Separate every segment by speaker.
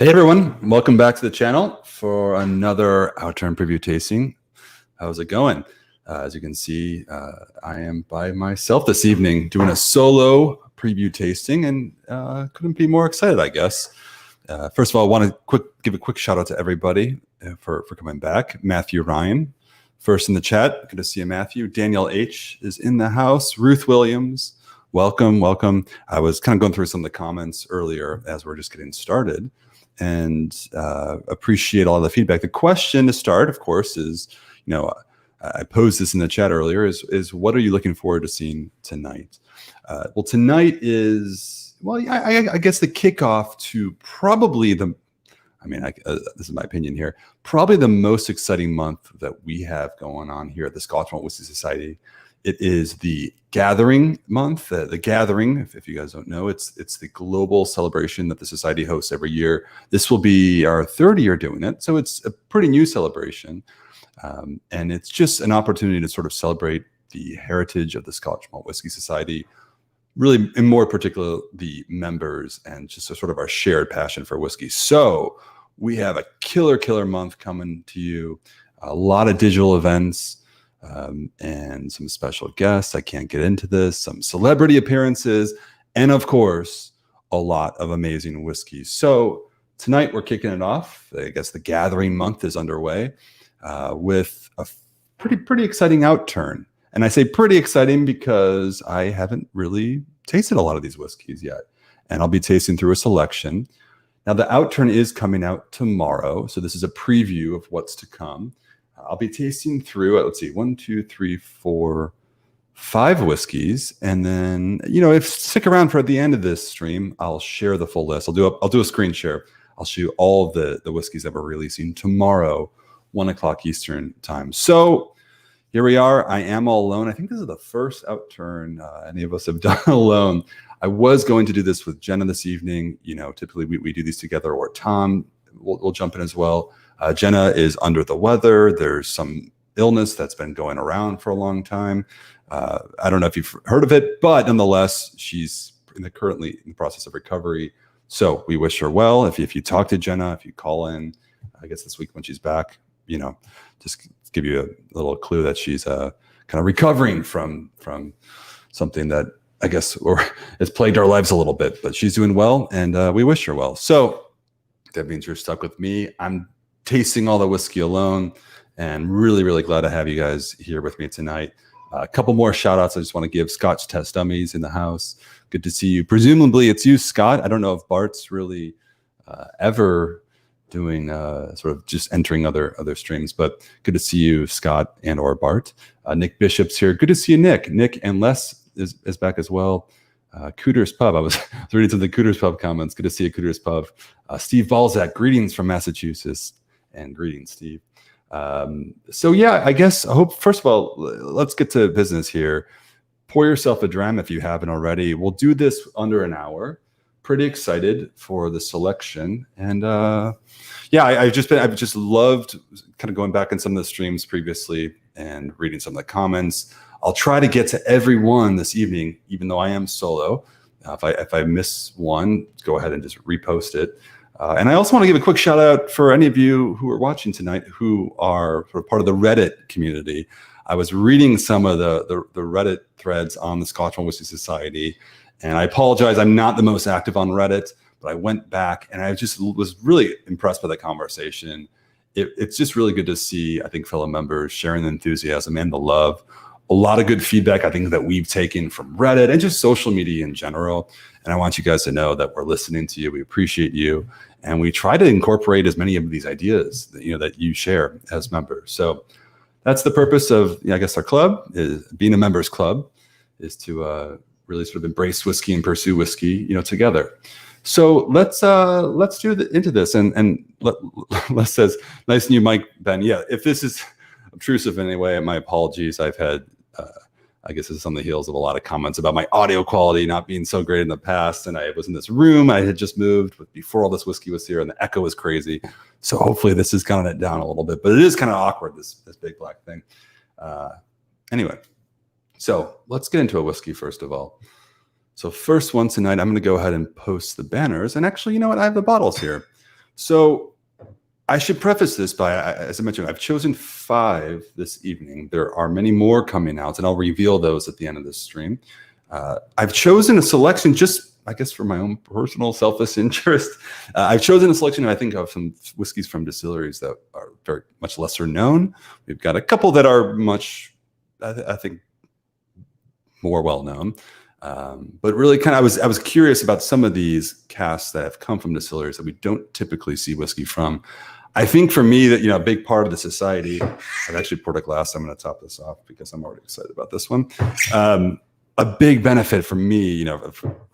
Speaker 1: Hey everyone, welcome back to the channel for another Outturn preview tasting. How's it going? As you can see, I am by myself this evening doing a solo preview tasting and couldn't be more excited, I guess. First of all, I want to give a quick shout out to everybody for coming back. Matthew Ryan, first in the chat. Good to see you, Matthew. Daniel H. is in the house. Ruth Williams, welcome. I was kind of going through some of the comments earlier as we're just getting started, and appreciate all the feedback. The question to start, of course, is, I posed this in the chat earlier, is what are you looking forward to seeing tonight? Well, tonight is, I guess the kickoff to probably this is my opinion here, probably the most exciting month that we have going on here at the Scotch Malt Whisky Society. It is the Gathering month. The Gathering, if you guys don't know, it's the global celebration that the Society hosts every year. This will be our third year doing it, so it's a pretty new celebration. And it's just an opportunity to sort of celebrate the heritage of the Scotch Malt Whisky Society, really, in more particular, the members, and just sort of our shared passion for whiskey. So we have a killer month coming to you, a lot of digital events, and some special guests. I can't get into this, some celebrity appearances, and of course, a lot of amazing whiskey. So tonight we're kicking it off. I guess the Gathering month is underway with a pretty exciting Outturn. And I say pretty exciting because I haven't really tasted a lot of these whiskeys yet. And I'll be tasting through a selection. Now the Outturn is coming out tomorrow, so this is a preview of what's to come. I'll be tasting through, let's see, 1, 2, 3, 4, 5 whiskeys. And then, if stick around for at the end of this stream, I'll share the full list. I'll do a screen share. I'll show you all of the whiskeys that we're releasing tomorrow, 1 o'clock Eastern time. So here we are. I am all alone. I think this is the first Outturn any of us have done alone. I was going to do this with Jenna this evening. Typically we do these together, or Tom will jump in as well. Jenna is under the weather. There's some illness that's been going around for a long time. I don't know if you've heard of it, but nonetheless, she's currently in the process of recovery. So we wish her well. If you talk to Jenna, if you call in, I guess this week when she's back, just give you a little clue that she's kind of recovering from something that I guess has plagued our lives a little bit. But she's doing well, and we wish her well. So that means you're stuck with me. I'm tasting all the whiskey alone, and really glad to have you guys here with me tonight. A couple more shout outs I just want to give. Scotch Test Dummies in the house. Good to see you. Presumably it's you, Scott. I don't know if Bart's really ever doing sort of just entering other streams, but good to see you, Scott and or Bart. Nick Bishop's here. Good to see you, Nick. Nick and Les is back as well. Cooter's Pub. I was reading some of the Cooter's Pub comments. Good to see you, Cooter's Pub. Steve Balzac, greetings from Massachusetts. And greetings, Steve. So yeah, I hope, first of all, let's get to business here. Pour yourself a dram if you haven't already. We'll do this under an hour. Pretty excited for the selection. And I've just loved kind of going back in some of the streams previously and reading some of the comments. I'll try to get to everyone this evening, even though I am solo. If I miss one, go ahead and just repost it. And I also want to give a quick shout out for any of you who are watching tonight who are sort of part of the Reddit community. I was reading some of the Reddit threads on the Scotch Malt Whisky Society, and I apologize, I'm not the most active on Reddit, but I went back and I just was really impressed by the conversation. It's just really good to see, I think, fellow members sharing the enthusiasm and the love. A lot of good feedback, I think, that we've taken from Reddit and just social media in general. And I want you guys to know that we're listening to you. We appreciate you. And we try to incorporate as many of these ideas that you share as members. So that's the purpose of, I guess, our club, is being a members club, is to really sort of embrace whiskey and pursue whiskey, together. So let's do into this. And Les says, nice new mic, Ben. Yeah, if this is obtrusive in any way, my apologies. I've had, I guess this is on the heels of a lot of comments about my audio quality not being so great in the past. And I was in this room, I had just moved before all this whiskey was here, and the echo was crazy. So hopefully this is counting it down a little bit, but it is kind of awkward, this big black thing. Anyway, so let's get into a whiskey first of all. So first one tonight, I'm going to go ahead and post the banners. And actually, you know what? I have the bottles here. So I should preface this by, as I mentioned, I've chosen 5 this evening. There are many more coming out, and I'll reveal those at the end of this stream. I've chosen a selection just, I guess, for my own personal selfish interest. I've chosen a selection, I think, of some whiskeys from distilleries that are very much lesser known. We've got a couple that are much, I think, more well known. But really, kind of, I was curious about some of these casks that have come from distilleries that we don't typically see whiskey from. I think for me that, a big part of the society, I've actually poured a glass. I'm going to top this off because I'm already excited about this one. A big benefit for me,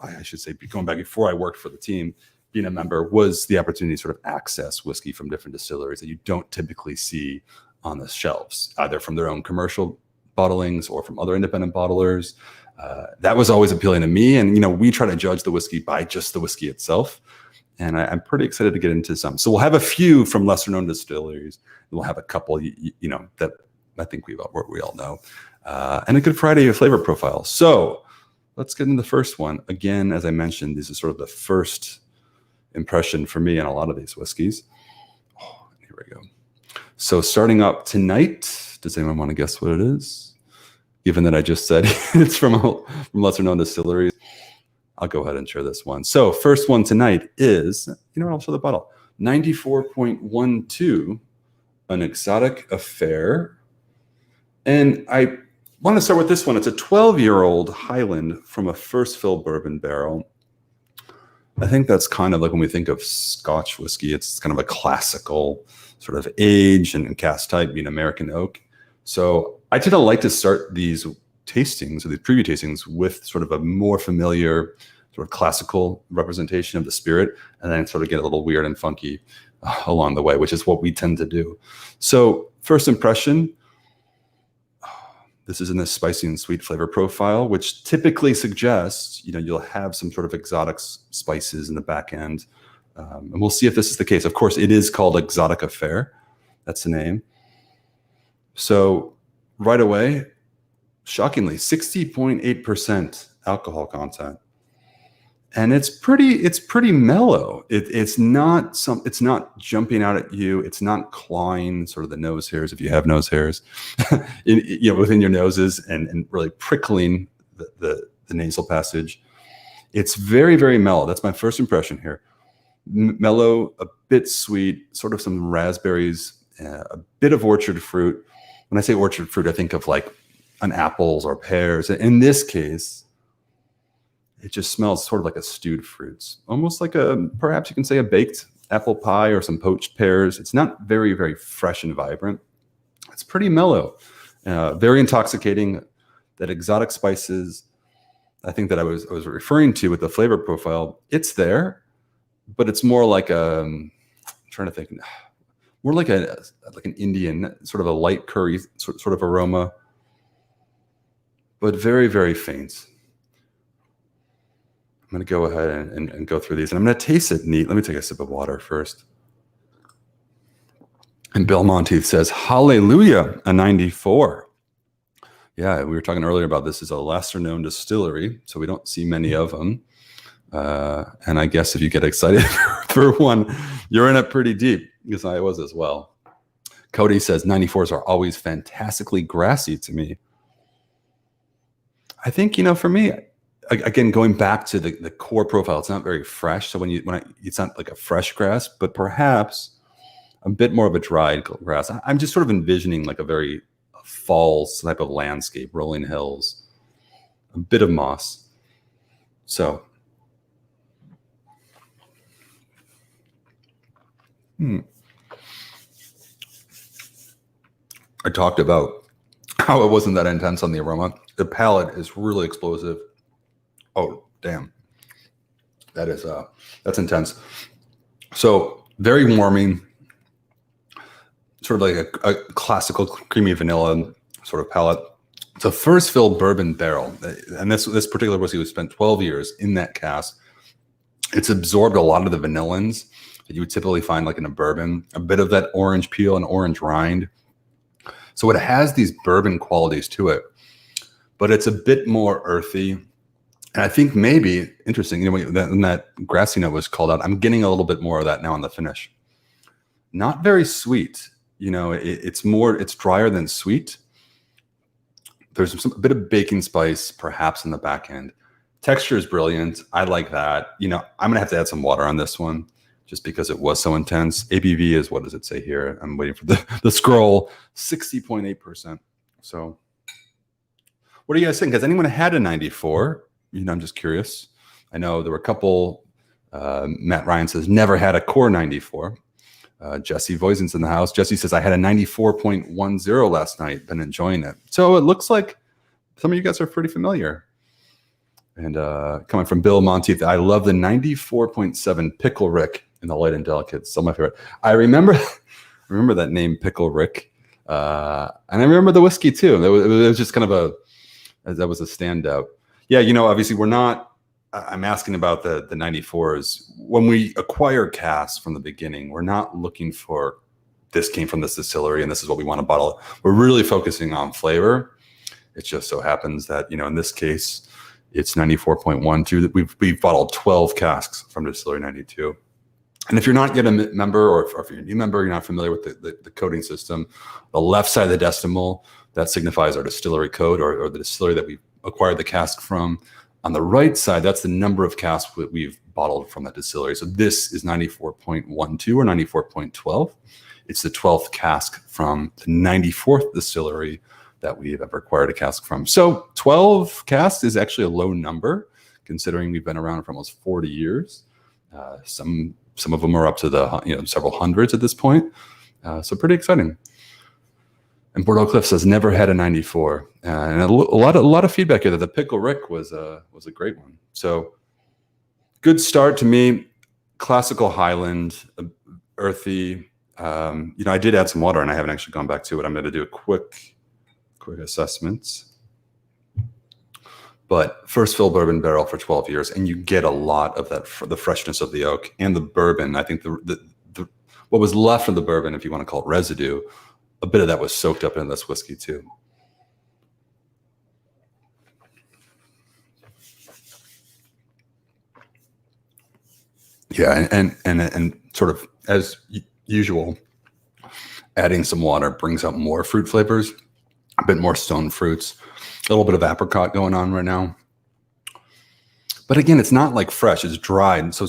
Speaker 1: I should say, going back before I worked for the team, being a member, was the opportunity to sort of access whiskey from different distilleries that you don't typically see on the shelves, either from their own commercial bottlings or from other independent bottlers. That was always appealing to me. And, we try to judge the whiskey by just the whiskey itself. And I'm pretty excited to get into some. So we'll have a few from lesser known distilleries. We'll have a couple, that I think we all know. And a Good Friday flavor profile. So let's get into the first one. Again, as I mentioned, this is sort of the first impression for me on a lot of these whiskeys. Oh, here we go. So starting up tonight, does anyone want to guess what it is? Given that I just said it's from lesser known distilleries, I'll go ahead and share this one. So first one tonight is, I'll show the bottle. 94.12, an exotic affair. And I want to start with this one. It's a 12-year-old Highland from a first fill bourbon barrel. I think that's kind of like when we think of Scotch whiskey, it's kind of a classical sort of age and cask type, being American oak. So I tend to like to start these tastings or these preview tastings with sort of a more familiar sort of classical representation of the spirit, and then sort of get a little weird and funky along the way, which is what we tend to do. So first impression, this is in the spicy and sweet flavor profile, which typically suggests, you'll have some sort of exotic spices in the back end. And we'll see if this is the case. Of course, it is called Exotic Affair. That's the name. So right away, shockingly, 60.8% alcohol content. And it's pretty mellow. It's not jumping out at you. It's not clawing sort of the nose hairs, if you have nose hairs, within your noses, and really prickling the nasal passage. It's very, very mellow. That's my first impression here. Mellow, a bit sweet, sort of some raspberries, a bit of orchard fruit. When I say orchard fruit, I think of like an apples or pears. In this case, it just smells sort of like a stewed fruits, almost like perhaps you can say a baked apple pie or some poached pears. It's not very, very fresh and vibrant. It's pretty mellow, very intoxicating. That exotic spices, I think that I was referring to with the flavor profile, it's there, but it's more like I'm trying to think, more like an Indian, sort of a light curry sort of aroma, but very, very faint. I'm going to go ahead and go through these, and I'm going to taste it neat. Let me take a sip of water first. And Bill Monteith says, hallelujah, a 94. Yeah, we were talking earlier about this is a lesser known distillery, so we don't see many of them. And I guess if you get excited for one, you're in it pretty deep, because I was as well. Cody says 94s are always fantastically grassy to me. I think, for me, again, going back to the core profile, it's not very fresh. So it's not like a fresh grass, but perhaps a bit more of a dried grass. I'm just sort of envisioning like a very fall type of landscape, rolling hills, a bit of moss. So, I talked about how it wasn't that intense on the aroma. The palate is really explosive. Oh, damn. That's intense. So very warming, sort of like a classical creamy vanilla sort of palate. It's a first fill bourbon barrel. And this particular whiskey was spent 12 years in that cask. It's absorbed a lot of the vanillins that you would typically find like in a bourbon, a bit of that orange peel and orange rind. So it has these bourbon qualities to it, but it's a bit more earthy And I think maybe, interesting, when that grassy note was called out, I'm getting a little bit more of that now on the finish. Not very sweet. It's drier than sweet. There's a bit of baking spice perhaps in the back end. Texture is brilliant. I like that. I'm gonna have to add some water on this one just because it was so intense. ABV is, what does it say here? I'm waiting for the scroll. 60.8%. So what do you guys think? Has anyone had a 94? I'm just curious. I know there were a couple. Matt Ryan says never had a core 94. Jesse Voisin's in the house. Jesse says I had a 94.10 last night. Been enjoying it. So it looks like some of you guys are pretty familiar. And coming from Bill Monteith, I love the 94.7 Pickle Rick in the light and delicate. Still my favorite. I remember that name, Pickle Rick, and I remember the whiskey too. It was just kind of that was a standout. Yeah, obviously we're not. I'm asking about the 94s. When we acquire casks from the beginning, we're not looking for this came from this distillery and this is what we want to bottle. We're really focusing on flavor. It just so happens that in this case, it's 94.12. We've bottled 12 casks from Distillery 92. And if you're not yet a member, or if you're a new member, you're not familiar with the coding system, the left side of the decimal, that signifies our distillery code or the distillery that we acquired the cask from. On the right side, that's the number of casks that we've bottled from that distillery. So this is 94.12 or 94.12. It's the 12th cask from the 94th distillery that we've ever acquired a cask from. So 12 casks is actually a low number, considering we've been around for almost 40 years. Some of them are up to the several hundreds at this point. So pretty exciting. And Bordeaux Cliff says never had a 94, and a lot of feedback here that the Pickle Rick was a great one. So good start to me. Classical Highland, earthy. I did add some water, and I haven't actually gone back to it. I'm going to do a quick assessment. But first fill bourbon barrel for 12 years, and you get a lot of that, the freshness of the oak and the bourbon. I think the what was left of the bourbon, if you want to call it residue, a bit of that was soaked up in this whiskey too. Yeah, and sort of as usual, adding some water brings out more fruit flavors, a bit more stone fruits, a little bit of apricot going on right now. But again, it's not like fresh; it's dried. So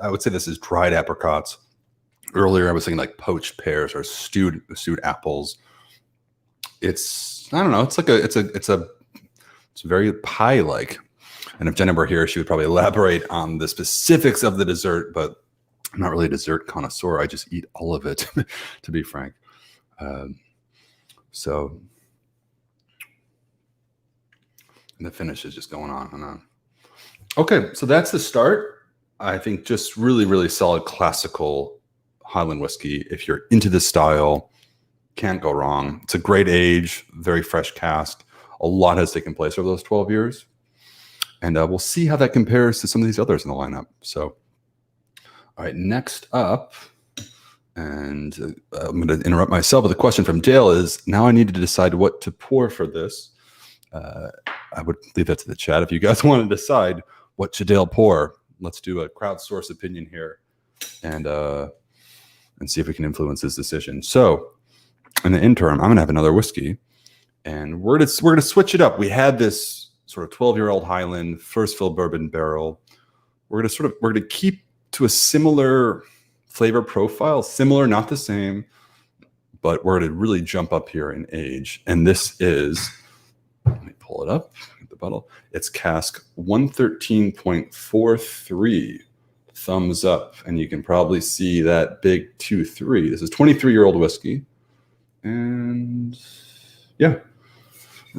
Speaker 1: I would say this is dried apricots. Earlier, I was thinking like poached pears or stewed apples. It's, I don't know. It's very pie-like. And if Jenna were here, she would probably elaborate on the specifics of the dessert. But I'm not really a dessert connoisseur. I just eat all of it, to be frank. So, and the finish is just going on and on. Okay, so that's the start. I think just really, really solid classical Highland whiskey. If you're into this style, can't go wrong. It's a great age, very fresh cask. A lot has taken place over those 12 years. And we'll see how that compares to some of these others in the lineup. So, all right, next up, and I'm going to interrupt myself with a question from Dale is, now I need to decide what to pour for this. I would leave that to the chat. If you guys want to decide what should Dale pour, let's do a crowdsource opinion here and see if we can influence his decision. So in the interim, I'm going to have another whiskey, and we're going to switch it up. We had this sort of 12-year-old Highland first fill bourbon barrel. We're going to keep to a similar flavor profile, similar, not the same, but we're going to really jump up here in age. And this is, let me pull it up, get the bottle. It's cask 113.43. Thumbs up, and you can probably see that big 2-3. This is 23-year-old whiskey, and yeah,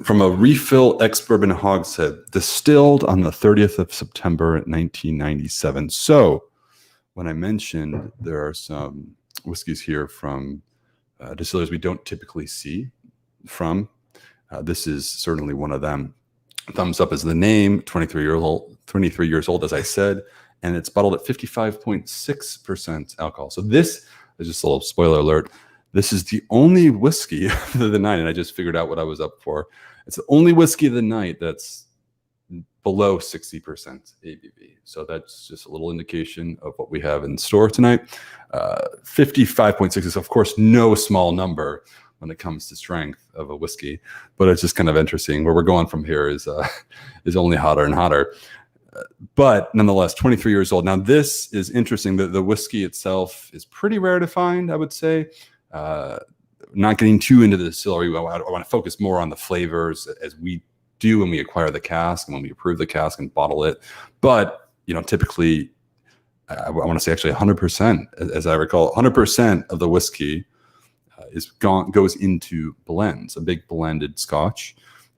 Speaker 1: from a refill ex-bourbon hogshead, distilled on the 30th of September 1997. So when I mentioned there are some whiskeys here from distillers we don't typically see from, this is certainly one of them. Thumbs up is the name, 23 years old, as I said, and it's bottled at 55.6% alcohol. So this is just a little spoiler alert. This is the only whiskey of the night, and I just figured out what I was up for. It's the only whiskey of the night that's below 60% ABV. So that's just a little indication of what we have in store tonight. 55.6 is, of course, no small number when it comes to strength of a whiskey, but it's just kind of interesting. Where we're going from here is only hotter and hotter. But nonetheless, 23 years old. Now, this is interesting. The whiskey itself is pretty rare to find, I would say. Not getting too into the distillery, I want to focus more on the flavors as we do when we acquire the cask and when we approve the cask and bottle it. But, typically, I want to say actually 100%, as I recall, 100% of the whiskey goes into blends, a big blended Scotch.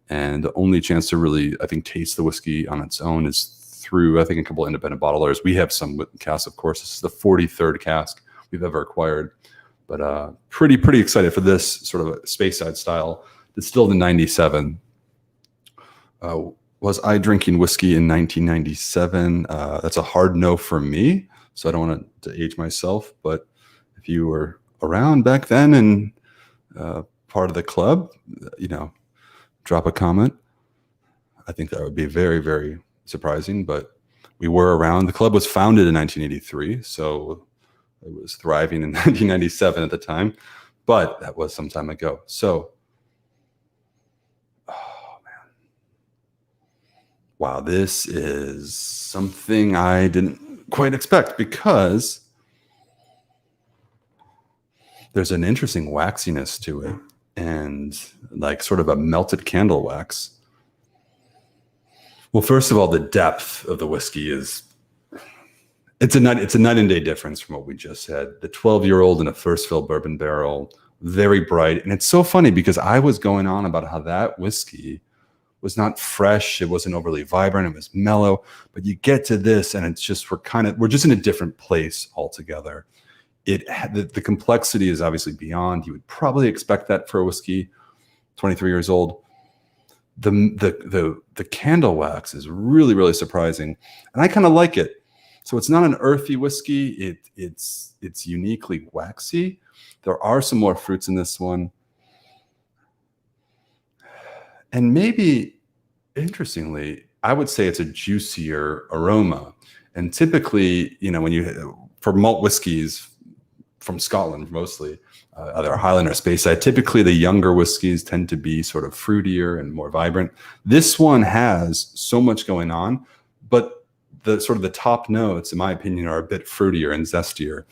Speaker 1: And the only chance to really, I think, taste the whiskey on its own is through, I think, a couple of independent bottlers. We have some with casks, of course. This is the 43rd cask we've ever acquired. But pretty excited for this sort of a Speyside style. Distilled in 97. Was I drinking whiskey in 1997? That's a hard no for me, so I don't want to age myself. But if you were around back then and part of the club, drop a comment. I think that would be very, very surprising, but we were around. The club was founded in 1983, so it was thriving in 1997 at the time, but that was some time ago. So, oh man, wow, this is something I didn't quite expect, because there's an interesting waxiness to it, and like sort of a melted candle wax. Well, first of all, the depth of the whiskey it's a night and day difference from what we just said. The 12-year-old in a first fill bourbon barrel, very bright. And it's so funny because I was going on about how that whiskey was not fresh. It wasn't overly vibrant. It was mellow. But you get to this and it's just, we're just in a different place altogether. The complexity is obviously beyond. You would probably expect that for a whiskey, 23 years old. The candle wax is really, really surprising. And I kind of like it. So it's not an earthy whiskey. It's uniquely waxy. There are some more fruits in this one. And maybe, interestingly, I would say it's a juicier aroma. And typically, for malt whiskeys from Scotland mostly, either Highland or Speyside, typically the younger whiskeys tend to be sort of fruitier and more vibrant. This one has so much going on, but the sort of the top notes, in my opinion, are a bit fruitier and zestier.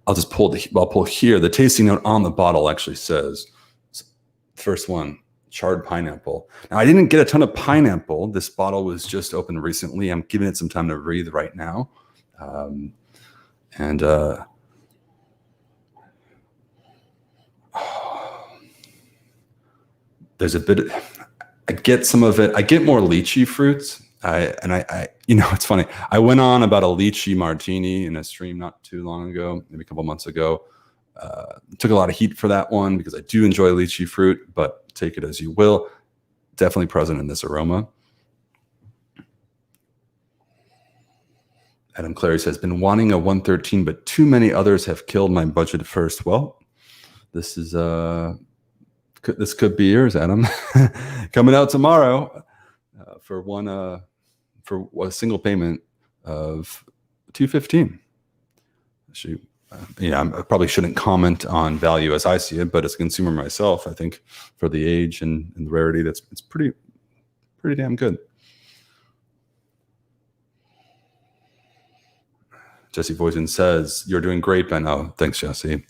Speaker 1: I'll pull here. The tasting note on the bottle actually says, first one, charred pineapple. Now, I didn't get a ton of pineapple. This bottle was just opened recently. I'm giving it some time to breathe right now. There's a bit I get some of it. I get more lychee fruits. It's funny. I went on about a lychee martini in a stream not too long ago, maybe a couple months ago. Took a lot of heat for that one because I do enjoy lychee fruit, but take it as you will. Definitely present in this aroma. Adam Clary says, been wanting a 113, but too many others have killed my budget first. Well, this could be yours, Adam. Coming out tomorrow for a single payment of $215. I probably shouldn't comment on value as I see it, but as a consumer myself, I think for the age and the rarity, it's pretty damn good. Jesse Voisin says, you're doing great, Ben. Oh, thanks, Jesse.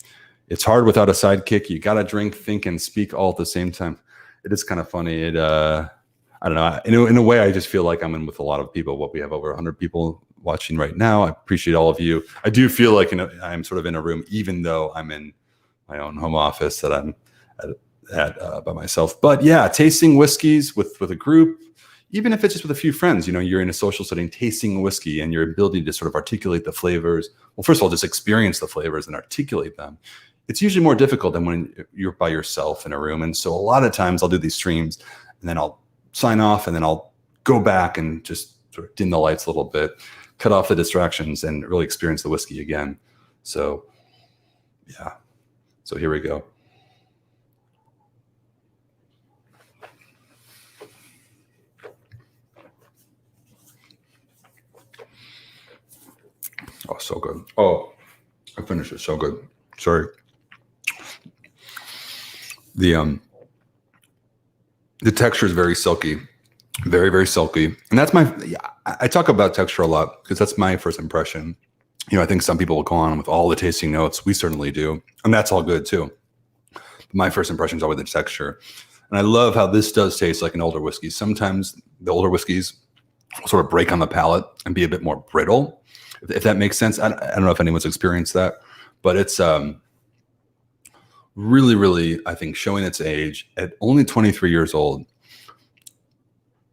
Speaker 1: It's hard without a sidekick. You got to drink, think, and speak all at the same time. It is kind of funny. I don't know. In a way, I just feel like I'm in with a lot of people. We have over 100 people watching right now. I appreciate all of you. I do feel like I'm sort of in a room, even though I'm in my own home office that I'm at by myself. But yeah, tasting whiskeys with a group, even if it's just with a few friends, you're in a social setting, tasting whiskey and your ability to sort of articulate the flavors. Well, first of all, just experience the flavors and articulate them. It's usually more difficult than when you're by yourself in a room. And so a lot of times I'll do these streams and then I'll sign off and then I'll go back and just sort of dim the lights a little bit, cut off the distractions and really experience the whiskey again. So yeah, so here we go. Oh, so good. Oh, I finished it. So good. Sorry. The texture is very silky, very, very silky. And that's I talk about texture a lot because that's my first impression. I think some people will go on with all the tasting notes. We certainly do. And that's all good too. My first impression is always the texture. And I love how this does taste like an older whiskey. Sometimes the older whiskeys sort of break on the palate and be a bit more brittle, if that makes sense. I don't know if anyone's experienced that, but it's really, really, I think, showing its age at only 23 years old.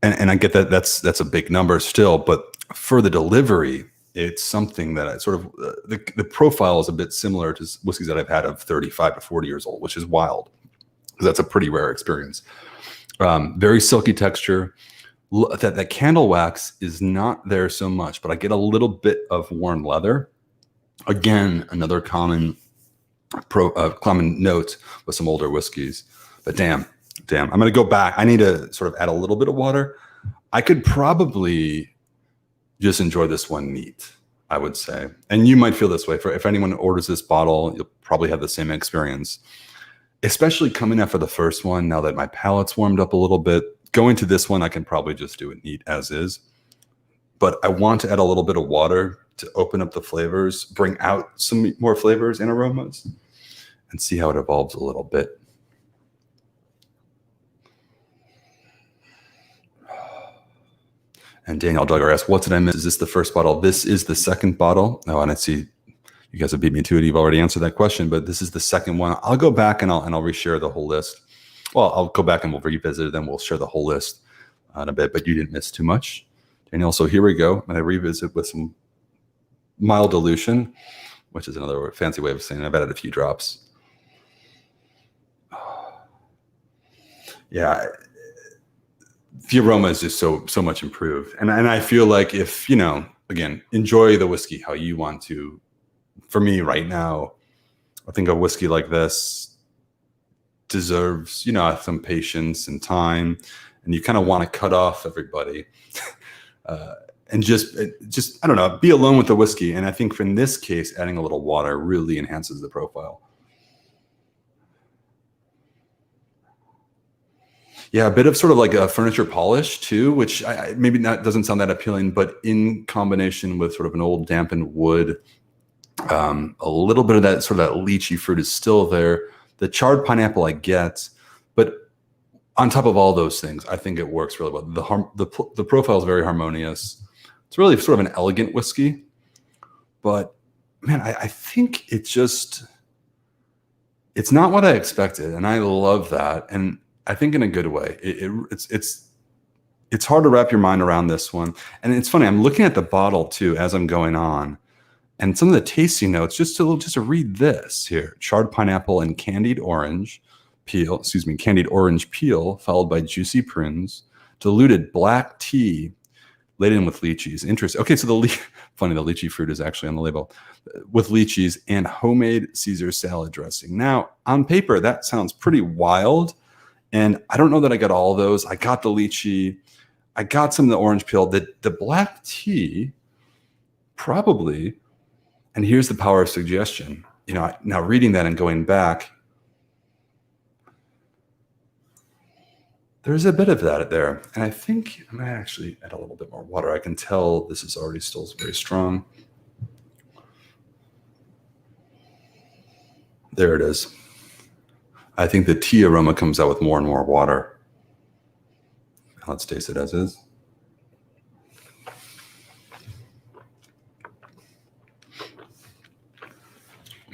Speaker 1: And I get that that's a big number still, but for the delivery, it's something that I sort of, the profile is a bit similar to whiskeys that I've had of 35 to 40 years old, which is wild because that's a pretty rare experience. Very silky texture. That candle wax is not there so much, but I get a little bit of worn leather. Again, another common note with some older whiskeys. But damn, I'm going to go back. I need to sort of add a little bit of water. I could probably just enjoy this one neat, I would say. And you might feel this way. If anyone orders this bottle, you'll probably have the same experience, especially coming after the first one. Now that my palate's warmed up a little bit, going to this one, I can probably just do it neat as is. But I want to add a little bit of water to open up the flavors, bring out some more flavors and aromas, and see how it evolves a little bit. And Daniel Duggar asked, what did I miss? Is this the first bottle? This is the second bottle. Oh, and I see you guys have beat me to it. You've already answered that question, but this is the second one. I'll go back and I'll reshare the whole list. Well, I'll go back and we'll revisit it, then we'll share the whole list in a bit, but you didn't miss too much, Daniel. So here we go. And I revisit with some mild dilution, which is another fancy way of saying I've added a few drops. Yeah, the aroma is just so much improved. And I feel like if, again, enjoy the whiskey how you want to. For me right now, I think a whiskey like this deserves, some patience and time, and you kind of want to cut off everybody and just, I don't know, be alone with the whiskey. And I think in this case, adding a little water really enhances the profile. Yeah, a bit of sort of like a furniture polish too, which maybe doesn't sound that appealing, but in combination with sort of an old dampened wood, a little bit of that sort of that lychee fruit is still there. The charred pineapple I get, but on top of all those things, I think it works really well. The profile is very harmonious. It's really sort of an elegant whiskey, but man, I think it's not what I expected, and I love that. And I think in a good way. It's hard to wrap your mind around this one. And it's funny, I'm looking at the bottle too as I'm going on, and some of the tasting notes, just to read this here: charred pineapple and candied orange peel, followed by juicy prunes, diluted black tea laden with lychees. Interesting. Okay, so the lychee fruit is actually on the label, with lychees and homemade Caesar salad dressing. Now, on paper, that sounds pretty wild. And I don't know that I got all those. I got the lychee. I got some of the orange peel. The black tea, probably. And here's the power of suggestion. Now reading that and going back, there's a bit of that there. And I think I might actually add a little bit more water. I can tell this is already still very strong. There it is. I think the tea aroma comes out with more and more water. Let's taste it as is.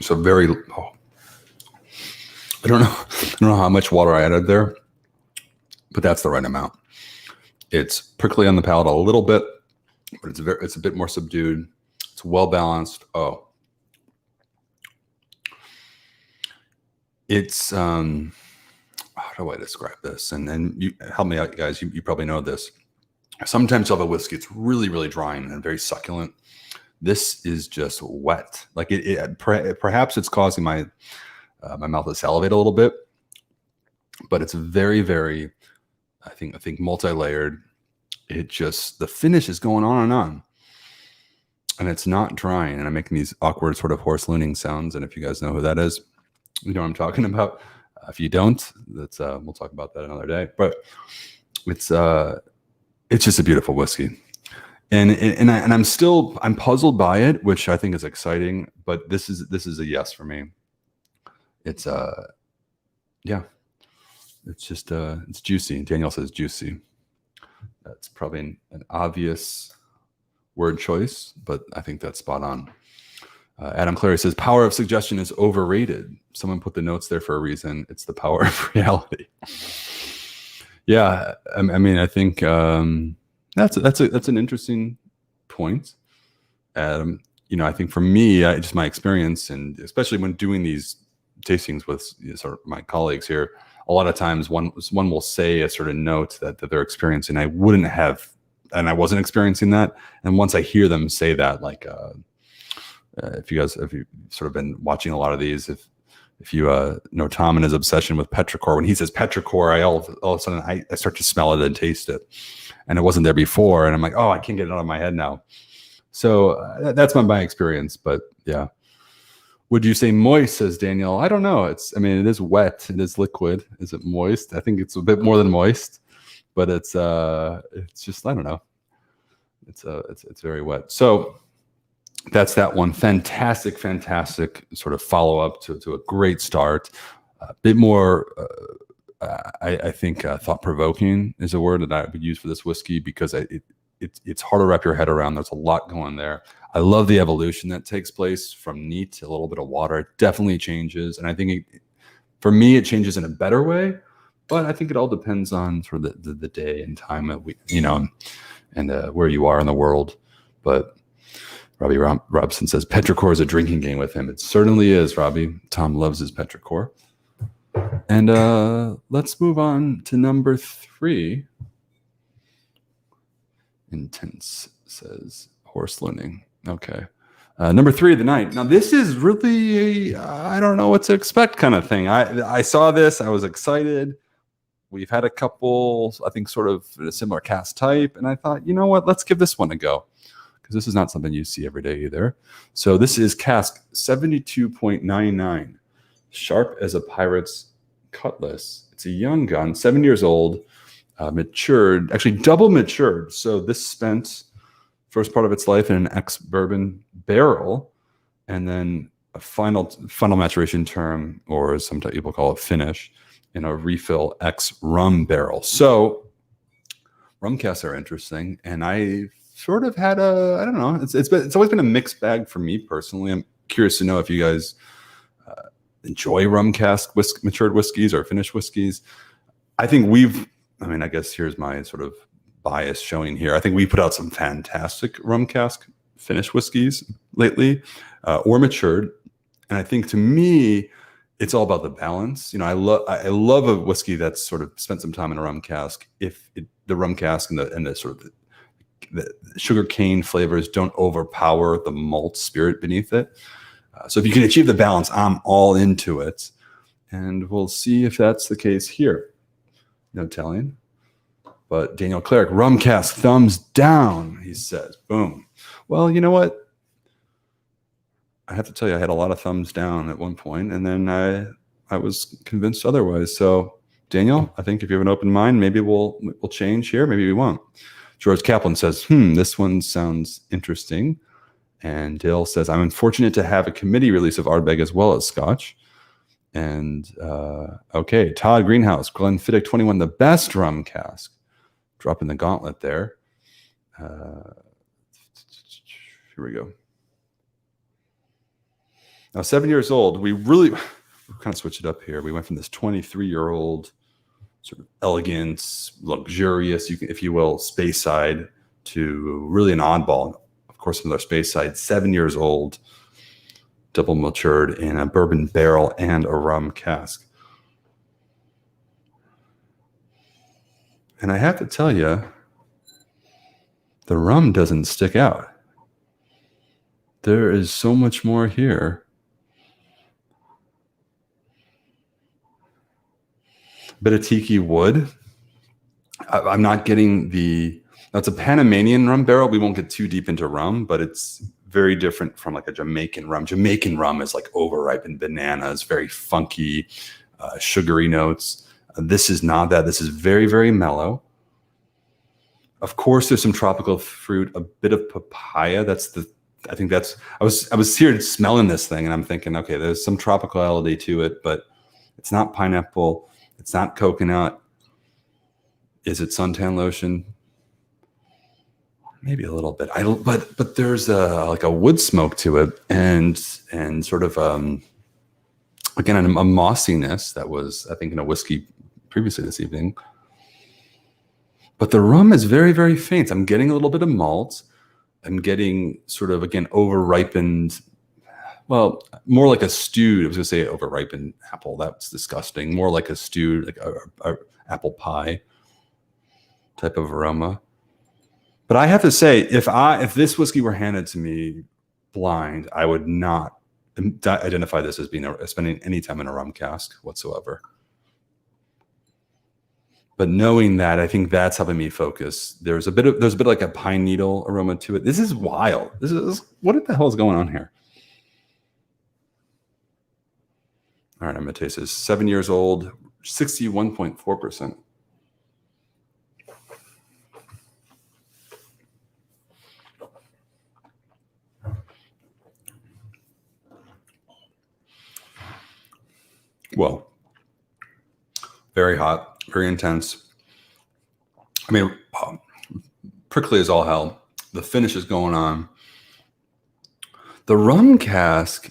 Speaker 1: So I don't know how much water I added there, but that's the right amount. It's prickly on the palate a little bit, but it's a bit more subdued. It's well balanced. Oh. It's how do I describe this? And you help me out, guys. You probably know this. Sometimes you'll have a whiskey, it's really, really dry and very succulent. This is just wet. Like perhaps it's causing my mouth to salivate a little bit, but it's very, very, I think multi-layered. The finish is going on and on. and it's not drying. And I'm making these awkward sort of horse looning sounds. And if you guys know who that is, you know what I'm talking about. If you don't, that's we'll talk about that another day. But it's just a beautiful whiskey. And I'm puzzled by it, which I think is exciting. But this is a yes for me. It's yeah, it's just it's juicy. Daniel says juicy. That's probably an obvious word choice, but I think that's spot on. Adam Clary says power of suggestion is overrated. Someone put the notes there for a reason. It's the power of reality. Yeah, I mean, I think that's an interesting point. You know, I think for me, just my experience, and especially when doing these tastings with sort of my colleagues here, a lot of times one will say a sort of note that they're experiencing. I wouldn't have, and I wasn't experiencing that. And once I hear them say that, like if you sort of been watching a lot of these, if you know Tom and his obsession with petrichor, when he says petrichor, all of a sudden I start to smell it and taste it, and it wasn't there before, and I'm like, oh, I can't get it out of my head now. So that's my experience. But yeah, would you say moist? Says Daniel. I don't know. I mean, it is wet. It is liquid. Is it moist? I think it's a bit more than moist, but it's just, I don't know. It's very wet. So that's that one. Fantastic sort of follow up to a great start. A bit more, I think, thought provoking is a word that I would use for this whiskey, because it's hard to wrap your head around. There's a lot going there. I love the evolution that takes place from neat to a little bit of water. It definitely changes, and I think for me it changes in a better way. But I think it all depends on sort of the day and time that and where you are in the world. But Robbie Robson says petrichor is a drinking game with him. It certainly is, Robbie. Tom loves his petrichor. And let's move on to number 3. Intense, says horse learning. Okay. Number 3 of the night. Now, this is really, I don't know what to expect kind of thing. I saw this. I was excited. We've had a couple, I think, sort of a similar cast type. And I thought, you know what? Let's give this one a go, because this is not something you see every day either. So this is Cask 72.99. Sharp as a pirate's cutlass. It's a young gun, 7 years old, matured, actually double matured. So this spent first part of its life in an ex-bourbon barrel, and then a final maturation term, or as some people call it, finish, in a refill ex-rum barrel. So rum casks are interesting, and I sort of had I don't know, it's always been a mixed bag for me personally. I'm curious to know if you guys enjoy rum cask matured whiskeys or finished whiskeys. I think I guess here's my sort of bias showing here. I think we put out some fantastic rum cask finished whiskeys lately, or matured. And I think, to me, it's all about the balance. You know, I love a whiskey that's sort of spent some time in a rum cask. If the rum cask and the sort of the sugar cane flavors don't overpower the malt spirit beneath it. So if you can achieve the balance, I'm all into it. And we'll see if that's the case here. No telling. But Daniel Cleric, rum cask, thumbs down, he says. Boom. Well, you know what? I have to tell you, I had a lot of thumbs down at one point, and then I was convinced otherwise. So, Daniel, I think if you have an open mind, maybe we'll change here. Maybe we won't. George Kaplan says, this one sounds interesting. And Dale says, I'm unfortunate to have a committee release of Ardbeg as well as Scotch. And okay, Todd Greenhouse, Glenfiddich 21, the best rum cask. Dropping the gauntlet there. Here we go. Now, 7 years old, we kind of switched it up here. We went from this 23-year-old sort of elegant, luxurious, if you will, space side, to really an oddball. Of course, another space side, 7 years old, double matured in a bourbon barrel and a rum cask. And I have to tell you, the rum doesn't stick out. There is so much more here. A bit of tiki wood. I'm not getting that's a Panamanian rum barrel. We won't get too deep into rum, but it's very different from like a Jamaican rum. Jamaican rum is like overripened bananas, very funky, sugary notes. This is not that. This is very, very mellow. Of course, there's some tropical fruit, a bit of papaya. I was here smelling this thing and I'm thinking, okay, there's some tropicality to it, but it's not pineapple. It's not coconut. Is it suntan lotion? Maybe a little bit. But there's like a wood smoke to it, and sort of again a mossiness that was, I think, in a whiskey previously this evening. But the rum is very, very faint. I'm getting a little bit of malt. I'm getting sort of, again, over-ripened. Well, more like a stewed. I was going to say over-ripened apple. That's disgusting. More like a stewed, like a apple pie type of aroma. But I have to say, if this whiskey were handed to me blind, I would not identify this as being spending any time in a rum cask whatsoever. But knowing that, I think that's helping me focus. There's a bit like a pine needle aroma to it. This is wild. What the hell is going on here? All right, I'm gonna taste this. 7 years old, 61.4%. Well, very hot, very intense. I mean, prickly as all hell. The finish is going on. The rum cask,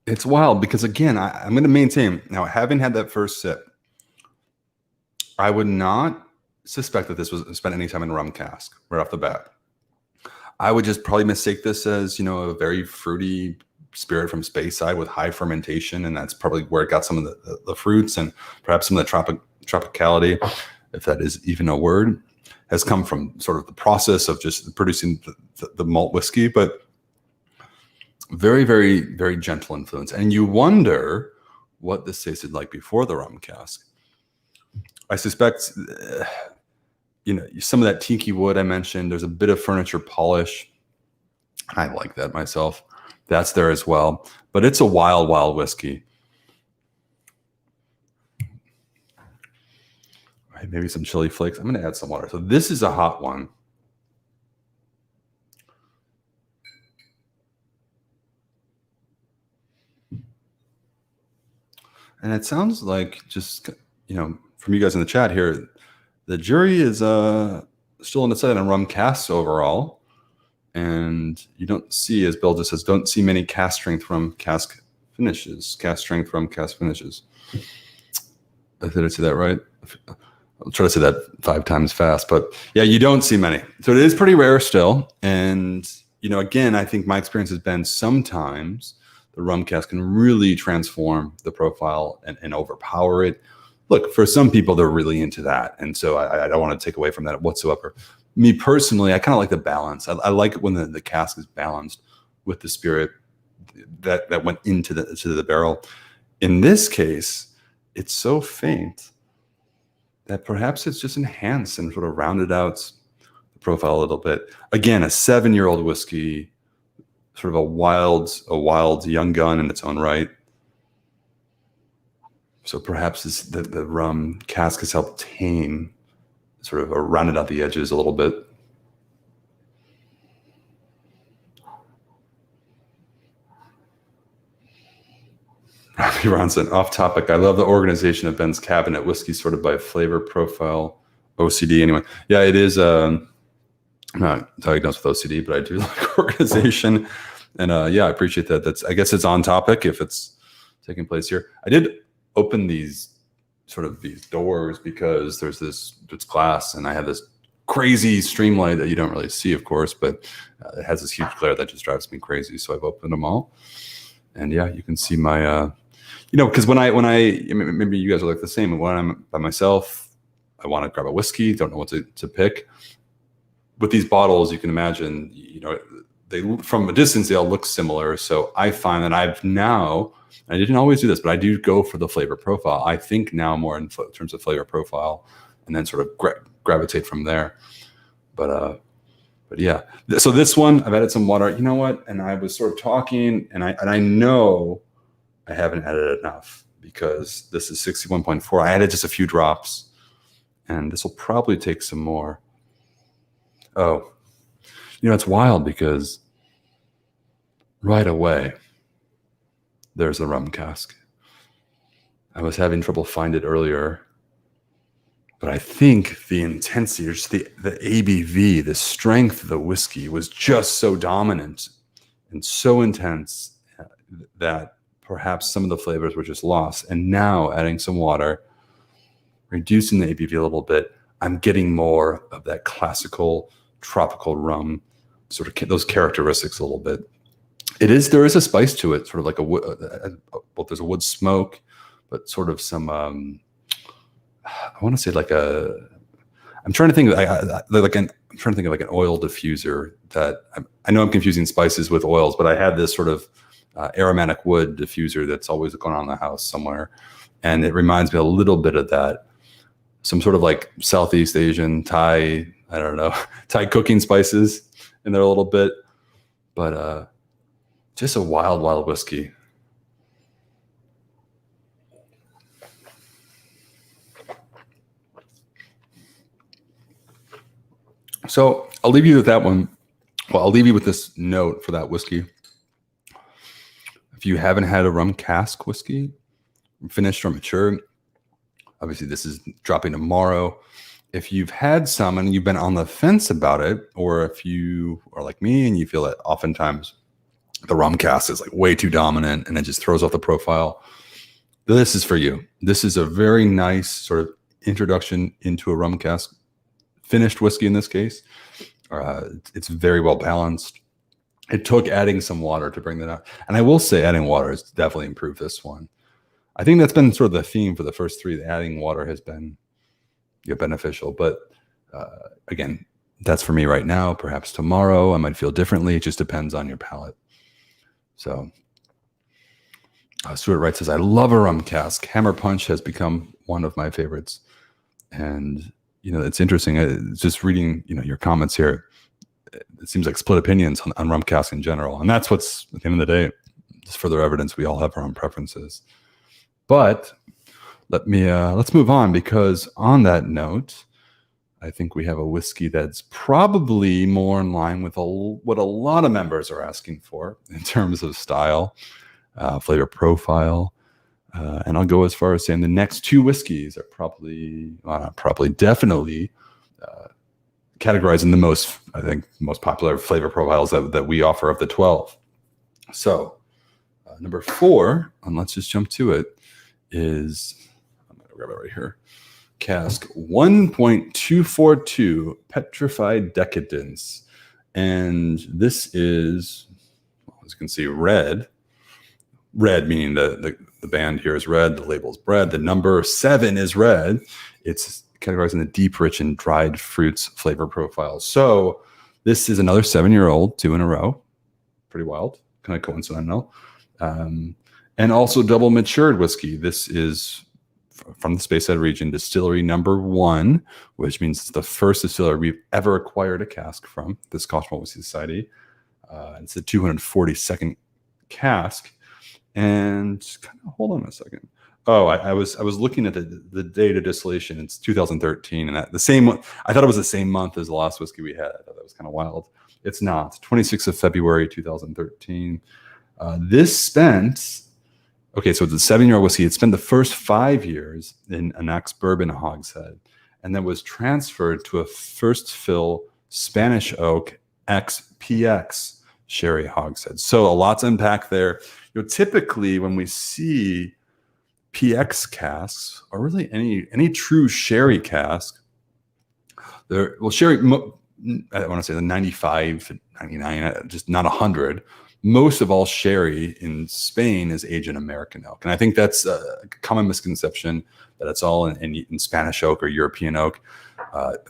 Speaker 1: it's wild because, again, I'm going to maintain. Now, having had that first sip, I would not suspect that this was spent any time in a rum cask right off the bat. I would just probably mistake this as, a very fruity spirit from Speyside with high fermentation, and that's probably where it got some of the fruits and perhaps some of the tropicality, if that is even a word, has come from sort of the process of just producing the malt whiskey, but very, very, very gentle influence. And you wonder what this tasted like before the rum cask. I suspect, some of that tiki wood I mentioned, there's a bit of furniture polish. I like that myself. That's there as well. But it's a wild, wild whiskey. All right, maybe some chili flakes. I'm going to add some water. So this is a hot one. And it sounds like, just, from you guys in the chat here, the jury is still undecided on rum casks overall. And you don't see, as Bill just says, don't see many cask strength rum cask finishes. Cask strength rum cask finishes. Did I say that right? I'll try to say that 5 times fast. But yeah, you don't see many. So it is pretty rare still. And, again, I think my experience has been sometimes the rum cask can really transform the profile and overpower it. Look, for some people, they're really into that. And so I don't want to take away from that whatsoever. Me personally, I kind of like the balance. I like it when the cask is balanced with the spirit that went into the barrel. In this case, it's so faint that perhaps it's just enhanced and sort of rounded out the profile a little bit. Again, a 7-year-old whiskey, sort of a wild young gun in its own right. So perhaps the rum cask has helped tame, sort of rounded out the edges a little bit. Robbie Ronson, off topic. I love the organization of Ben's cabinet. Whiskey sorted by flavor, profile, OCD. Anyway, yeah, it is. I'm not diagnosed with OCD, but I do like organization. And I appreciate that. I guess it's on topic if it's taking place here. I did open these doors because it's glass, and I have this crazy streamlight that you don't really see, of course, but it has this huge glare that just drives me crazy. So I've opened them all, and yeah, you can see my, because when I maybe you guys are like the same. When I'm by myself, I want to grab a whiskey, don't know what to pick. With these bottles, you can imagine, they from a distance they all look similar. So I find that I didn't always do this, but I do go for the flavor profile. I think now more in terms of flavor profile, and then sort of gravitate from there. But But yeah, so this one, I've added some water. You know what? And I was sort of talking, and I know I haven't added enough because this is 61.4. I added just a few drops, and this will probably take some more. Oh, it's wild because right away, there's the rum cask. I was having trouble finding it earlier, but I think the intensity, or just the ABV, the strength of the whiskey was just so dominant and so intense that perhaps some of the flavors were just lost. And now adding some water, reducing the ABV a little bit, I'm getting more of that classical tropical rum, sort of those characteristics a little bit. There is a spice to it, sort of like a wood, well, there's a wood smoke, but sort of some, I want to say I'm trying to think of like an oil diffuser that I know I'm confusing spices with oils, but I have this sort of aromatic wood diffuser that's always going on in the house somewhere. And it reminds me a little bit of that. Some sort of like Southeast Asian, Thai, I don't know, Thai cooking spices in there a little bit, but just a wild, wild whiskey. So I'll leave you with that one. Well, I'll leave you with this note for that whiskey. If you haven't had a rum cask whiskey, finished or mature, obviously this is dropping tomorrow. If you've had some and you've been on the fence about it, or if you are like me and you feel that oftentimes the rum cask is like way too dominant and it just throws off the profile, this is for you. This is a very nice sort of introduction into a rum cask, finished whiskey in this case. It's very well balanced. It took adding some water to bring that out. And I will say adding water has definitely improved this one. I think that's been sort of the theme for the first three. The adding water has been beneficial. But again, that's for me right now. Perhaps tomorrow I might feel differently. It just depends on your palate. So Stuart Wright says, I love a rum cask. Hammer Punch has become one of my favorites. And, it's interesting. Just reading, your comments here. It seems like split opinions on rum cask in general. And that's what's, at the end of the day, just further evidence we all have our own preferences. But let's move on, because on that note, I think we have a whiskey that's probably more in line with what a lot of members are asking for in terms of style, flavor profile. And I'll go as far as saying the next two whiskeys are definitely categorized in the most popular flavor profiles that we offer of the 12. So number 4, and let's just jump to it, is, I'm going to grab it right here, Cask 1.242 Petrified Decadence. And this is, as you can see, red. Red meaning the band here is red, the label's red, the number 7 is red. It's categorized in the deep, rich, and dried fruits flavor profile. So this is another 7-year-old, 2 in a row. Pretty wild, kind of coincidental. And also double matured whiskey. This is from the Speyside region, distillery number 1, which means it's the first distillery we've ever acquired a cask from, the Scotch Malt Whisky Society. It's the 242nd cask. And hold on a second. Oh, I was looking at the date of distillation. It's 2013, and the same one. I thought it was the same month as the last whiskey we had. I thought that was kind of wild. It's not. 26th of February 2013. This spent. Okay, so it's a 7-year-old whiskey. It spent the first 5 years in an ex-bourbon hogshead, and then was transferred to a first fill Spanish oak ex-PX sherry hogshead. So a lot to unpack there. Typically when we see PX casks, or really any true sherry cask, sherry, I want to say the 95, 99, just not 100. Most of all sherry in Spain is aged in American oak. And I think that's a common misconception that it's all in Spanish oak or European oak.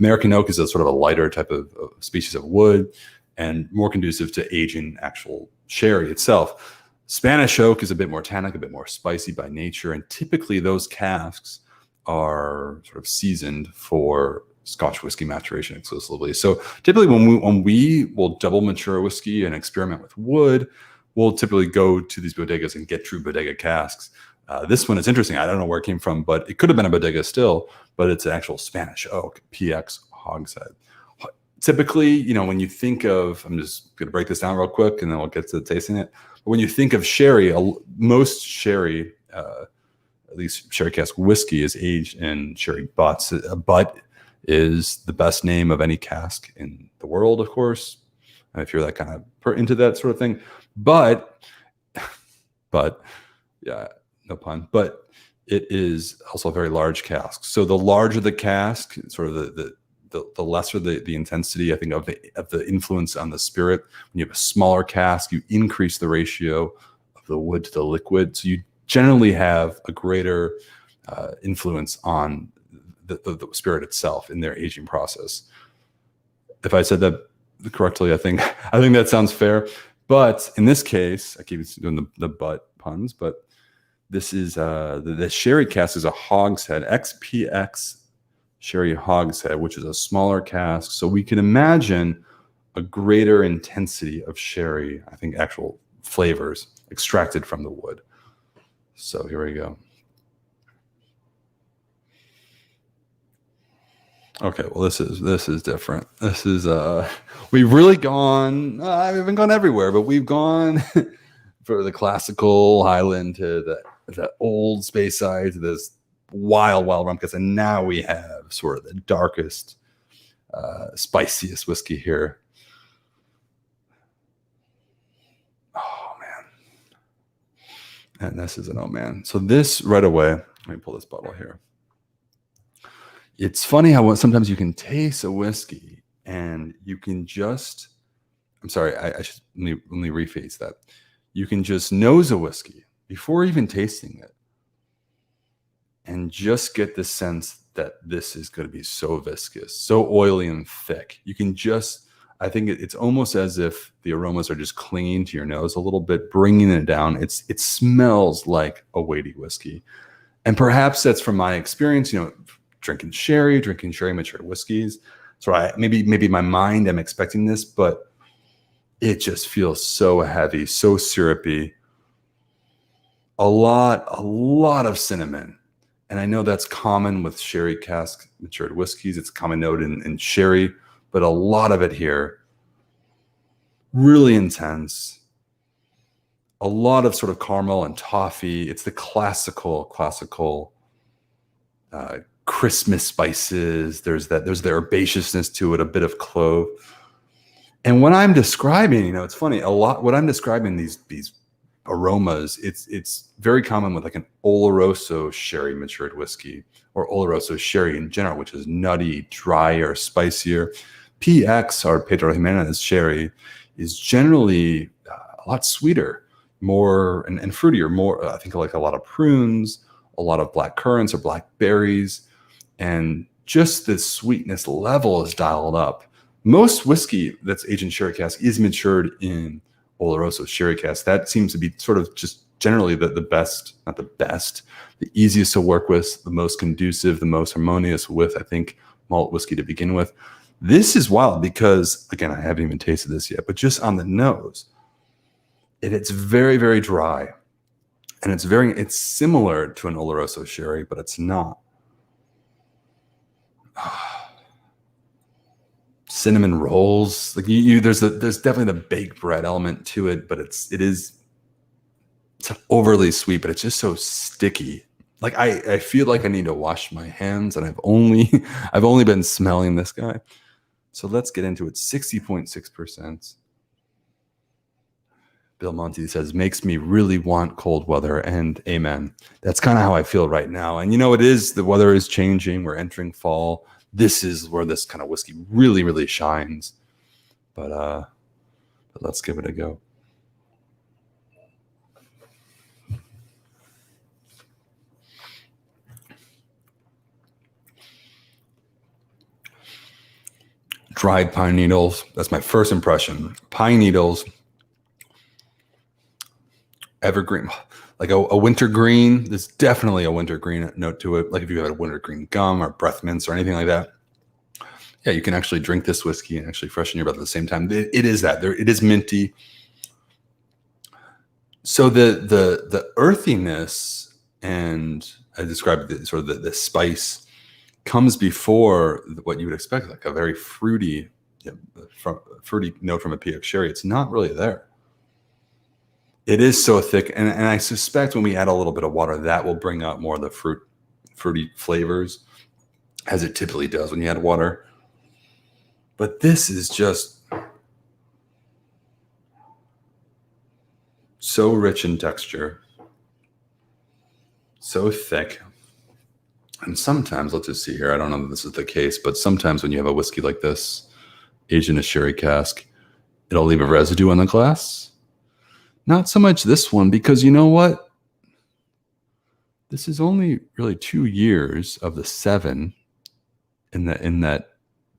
Speaker 1: American oak is a sort of a lighter type of species of wood and more conducive to aging actual sherry itself. Spanish oak is a bit more tannic, a bit more spicy by nature. And typically those casks are sort of seasoned for Scotch whiskey maturation exclusively. So typically when we will double mature a whiskey and experiment with wood, we'll typically go to these bodegas and get true bodega casks. This one is interesting. I don't know where it came from, but it could have been a bodega still, but it's an actual Spanish oak, PX hogshead. Typically, when you think of, I'm just going to break this down real quick and then we'll get to tasting it. But when you think of sherry, most sherry, at least sherry cask whiskey, is aged in sherry butts. A butt is the best name of any cask in the world, of course, if you're that kind of into that sort of thing. But yeah, no pun. But it is also a very large cask. So the larger the cask, sort of the lesser the intensity, I think, of the influence on the spirit. When you have a smaller cask, you increase the ratio of the wood to the liquid. So you generally have a greater influence on the spirit itself in their aging process. If I said that correctly, I think that sounds fair. But in this case, I keep doing the butt puns, but this is the sherry cask is a hogshead, XPX sherry hogshead, which is a smaller cask. So we can imagine a greater intensity of sherry, I think actual flavors extracted from the wood. So here we go. Okay, well, this is different. This is we've really gone. We haven't gone everywhere, but we've gone for the classical Highland to the old Space Side to this wild rumpus, and now we have sort of the darkest, spiciest whiskey here. Oh man, and this is an oh man. So this right away. Let me pull this bottle here. It's funny how sometimes you can taste a whiskey and you can just, I'm sorry, I should let me rephrase that. You can just nose a whiskey before even tasting it and just get the sense that this is going to be so viscous, so oily and thick. You can just, I think it's almost as if the aromas are just clinging to your nose a little bit, bringing it down. It smells like a weighty whiskey. And perhaps that's from my experience, drinking sherry matured whiskeys. So maybe my mind, I'm expecting this, but it just feels so heavy, so syrupy. A lot of cinnamon. And I know that's common with sherry cask matured whiskeys. It's a common note in sherry, but a lot of it here, really intense. A lot of sort of caramel and toffee. It's the classical Christmas spices. There's the herbaceousness to it, a bit of clove. And when I'm describing, it's funny, a lot when I'm describing these aromas, it's very common with like an Oloroso sherry matured whiskey or Oloroso sherry in general, which is nutty, drier, spicier. PX, or Pedro Jimenez sherry, is generally a lot sweeter, more and fruitier, more I think like a lot of prunes, a lot of black currants or blackberries. And just the sweetness level is dialed up. Most whiskey that's aged in sherry cask is matured in Oloroso sherry cask. That seems to be sort of just generally the best, not the best, the easiest to work with, the most conducive, the most harmonious with, I think, malt whiskey to begin with. This is wild because, again, I haven't even tasted this yet, but just on the nose, it's very, very dry. And it's similar to an Oloroso sherry, but it's not. Cinnamon rolls, like there's definitely the baked bread element to it, but it's overly sweet, but it's just so sticky. Like I feel like I need to wash my hands, and I've only been smelling this guy. So let's get into it. 60.6%. Bill Monty says, makes me really want cold weather, and amen. That's kind of how I feel right now. And the weather is changing. We're entering fall. This is where this kind of whiskey really, really shines. But let's give it a go. Dried pine needles. That's my first impression. Pine needles. Evergreen, like a winter green. There's definitely a winter green note to it. Like if you had a winter green gum or breath mints or anything like that. Yeah, you can actually drink this whiskey and actually freshen your breath at the same time. It is that. It is minty. So the earthiness, and I described the spice, comes before what you would expect, like a very fruity, fruity note from a PX sherry. It's not really there. It is so thick, and I suspect when we add a little bit of water, that will bring out more of the fruity flavors, as it typically does when you add water. But this is just so rich in texture, so thick. And sometimes, let's just see here, I don't know if this is the case, but sometimes when you have a whiskey like this, aged in a sherry cask, it'll leave a residue on the glass. Not so much this one, because you know what? This is only really 2 years of the 7 in that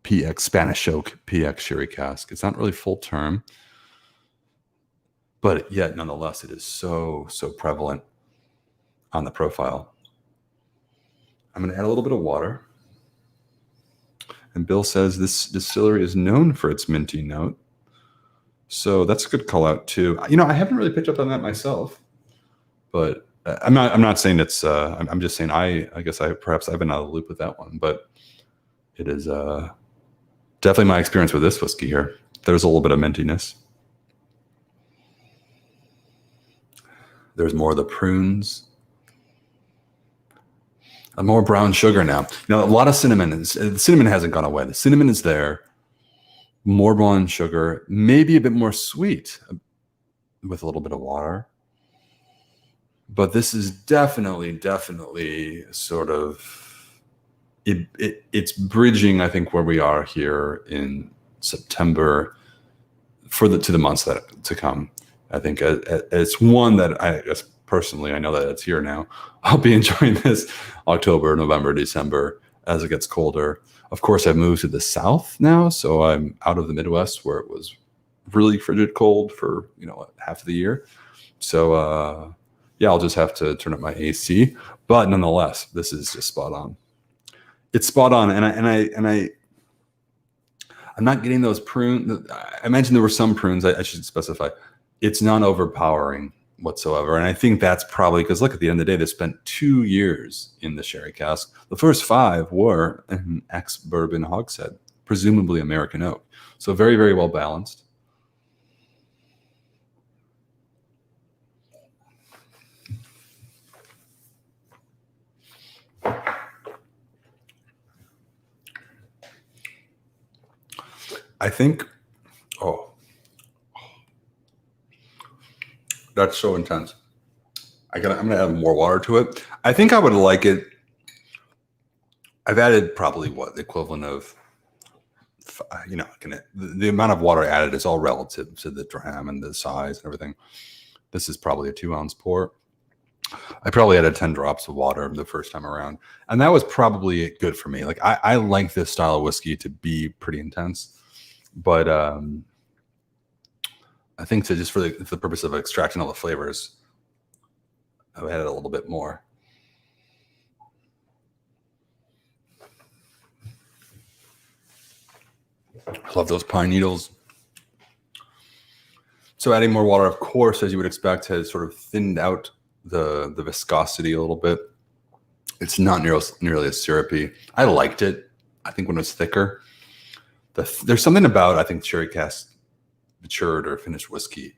Speaker 1: PX Spanish oak PX sherry cask. It's not really full term, but yet nonetheless, it is so prevalent on the profile. I'm going to add a little bit of water. And Bill says this distillery is known for its minty note. So that's a good call out too. You know, I haven't really picked up on that myself, but I'm not saying it's, I'm just saying I guess perhaps I've been out of the loop with that one, but it is definitely my experience with this whiskey here. There's a little bit of mintiness. There's more of the prunes. More brown sugar now. You know, a lot of cinnamon. The cinnamon hasn't gone away. The cinnamon is there. More brown sugar. Maybe a bit more sweet with a little bit of water. But this is definitely sort of, it's bridging, I think, where we are here in September to the months to come. I think it's one that I guess personally, I know that it's here now. I'll be enjoying this October, November, December as it gets colder. Of course, I've moved to the South now, so I'm out of the Midwest where it was really frigid cold for half of the year. So yeah, I'll just have to turn up my AC. But nonetheless, this is just spot on. It's spot on, and I'm not getting those prunes. I mentioned there were some prunes. I should specify. It's not overpowering whatsoever. And I think that's probably because, look, at the end of the day, they spent 2 years in the sherry cask. The first 5 were an ex-bourbon hogshead, presumably American oak. So very, very well balanced. I think, that's so intense. I'm gonna add more water to it. I think I would like it. I've added probably the equivalent of, the amount of water added is all relative to the dram and the size and everything. This is probably a 2-ounce pour. I probably added 10 drops of water the first time around, and that was probably good for me. Like I like this style of whiskey to be pretty intense, but I think just for the purpose of extracting all the flavors, I added a little bit more. I love those pine needles. So adding more water, of course, as you would expect, has sort of thinned out the viscosity a little bit. It's not nearly as syrupy. I liked it. I think when it was thicker, there's something about, I think, sherry cask matured or finished whiskey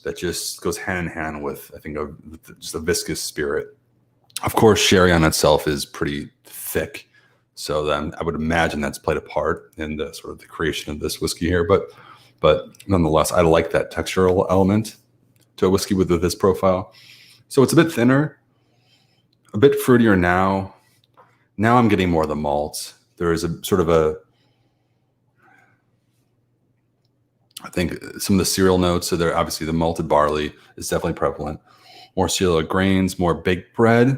Speaker 1: that just goes hand in hand with, I think, just a viscous spirit. Of course, sherry on itself is pretty thick, so then I would imagine that's played a part in the sort of the creation of this whiskey here. But nonetheless, I like that textural element to a whiskey with this profile. So it's a bit thinner, a bit fruitier now. Now I'm getting more of the malts. There is a sort of I think some of the cereal notes, so there obviously the malted barley is definitely prevalent. More cereal grains, more baked bread,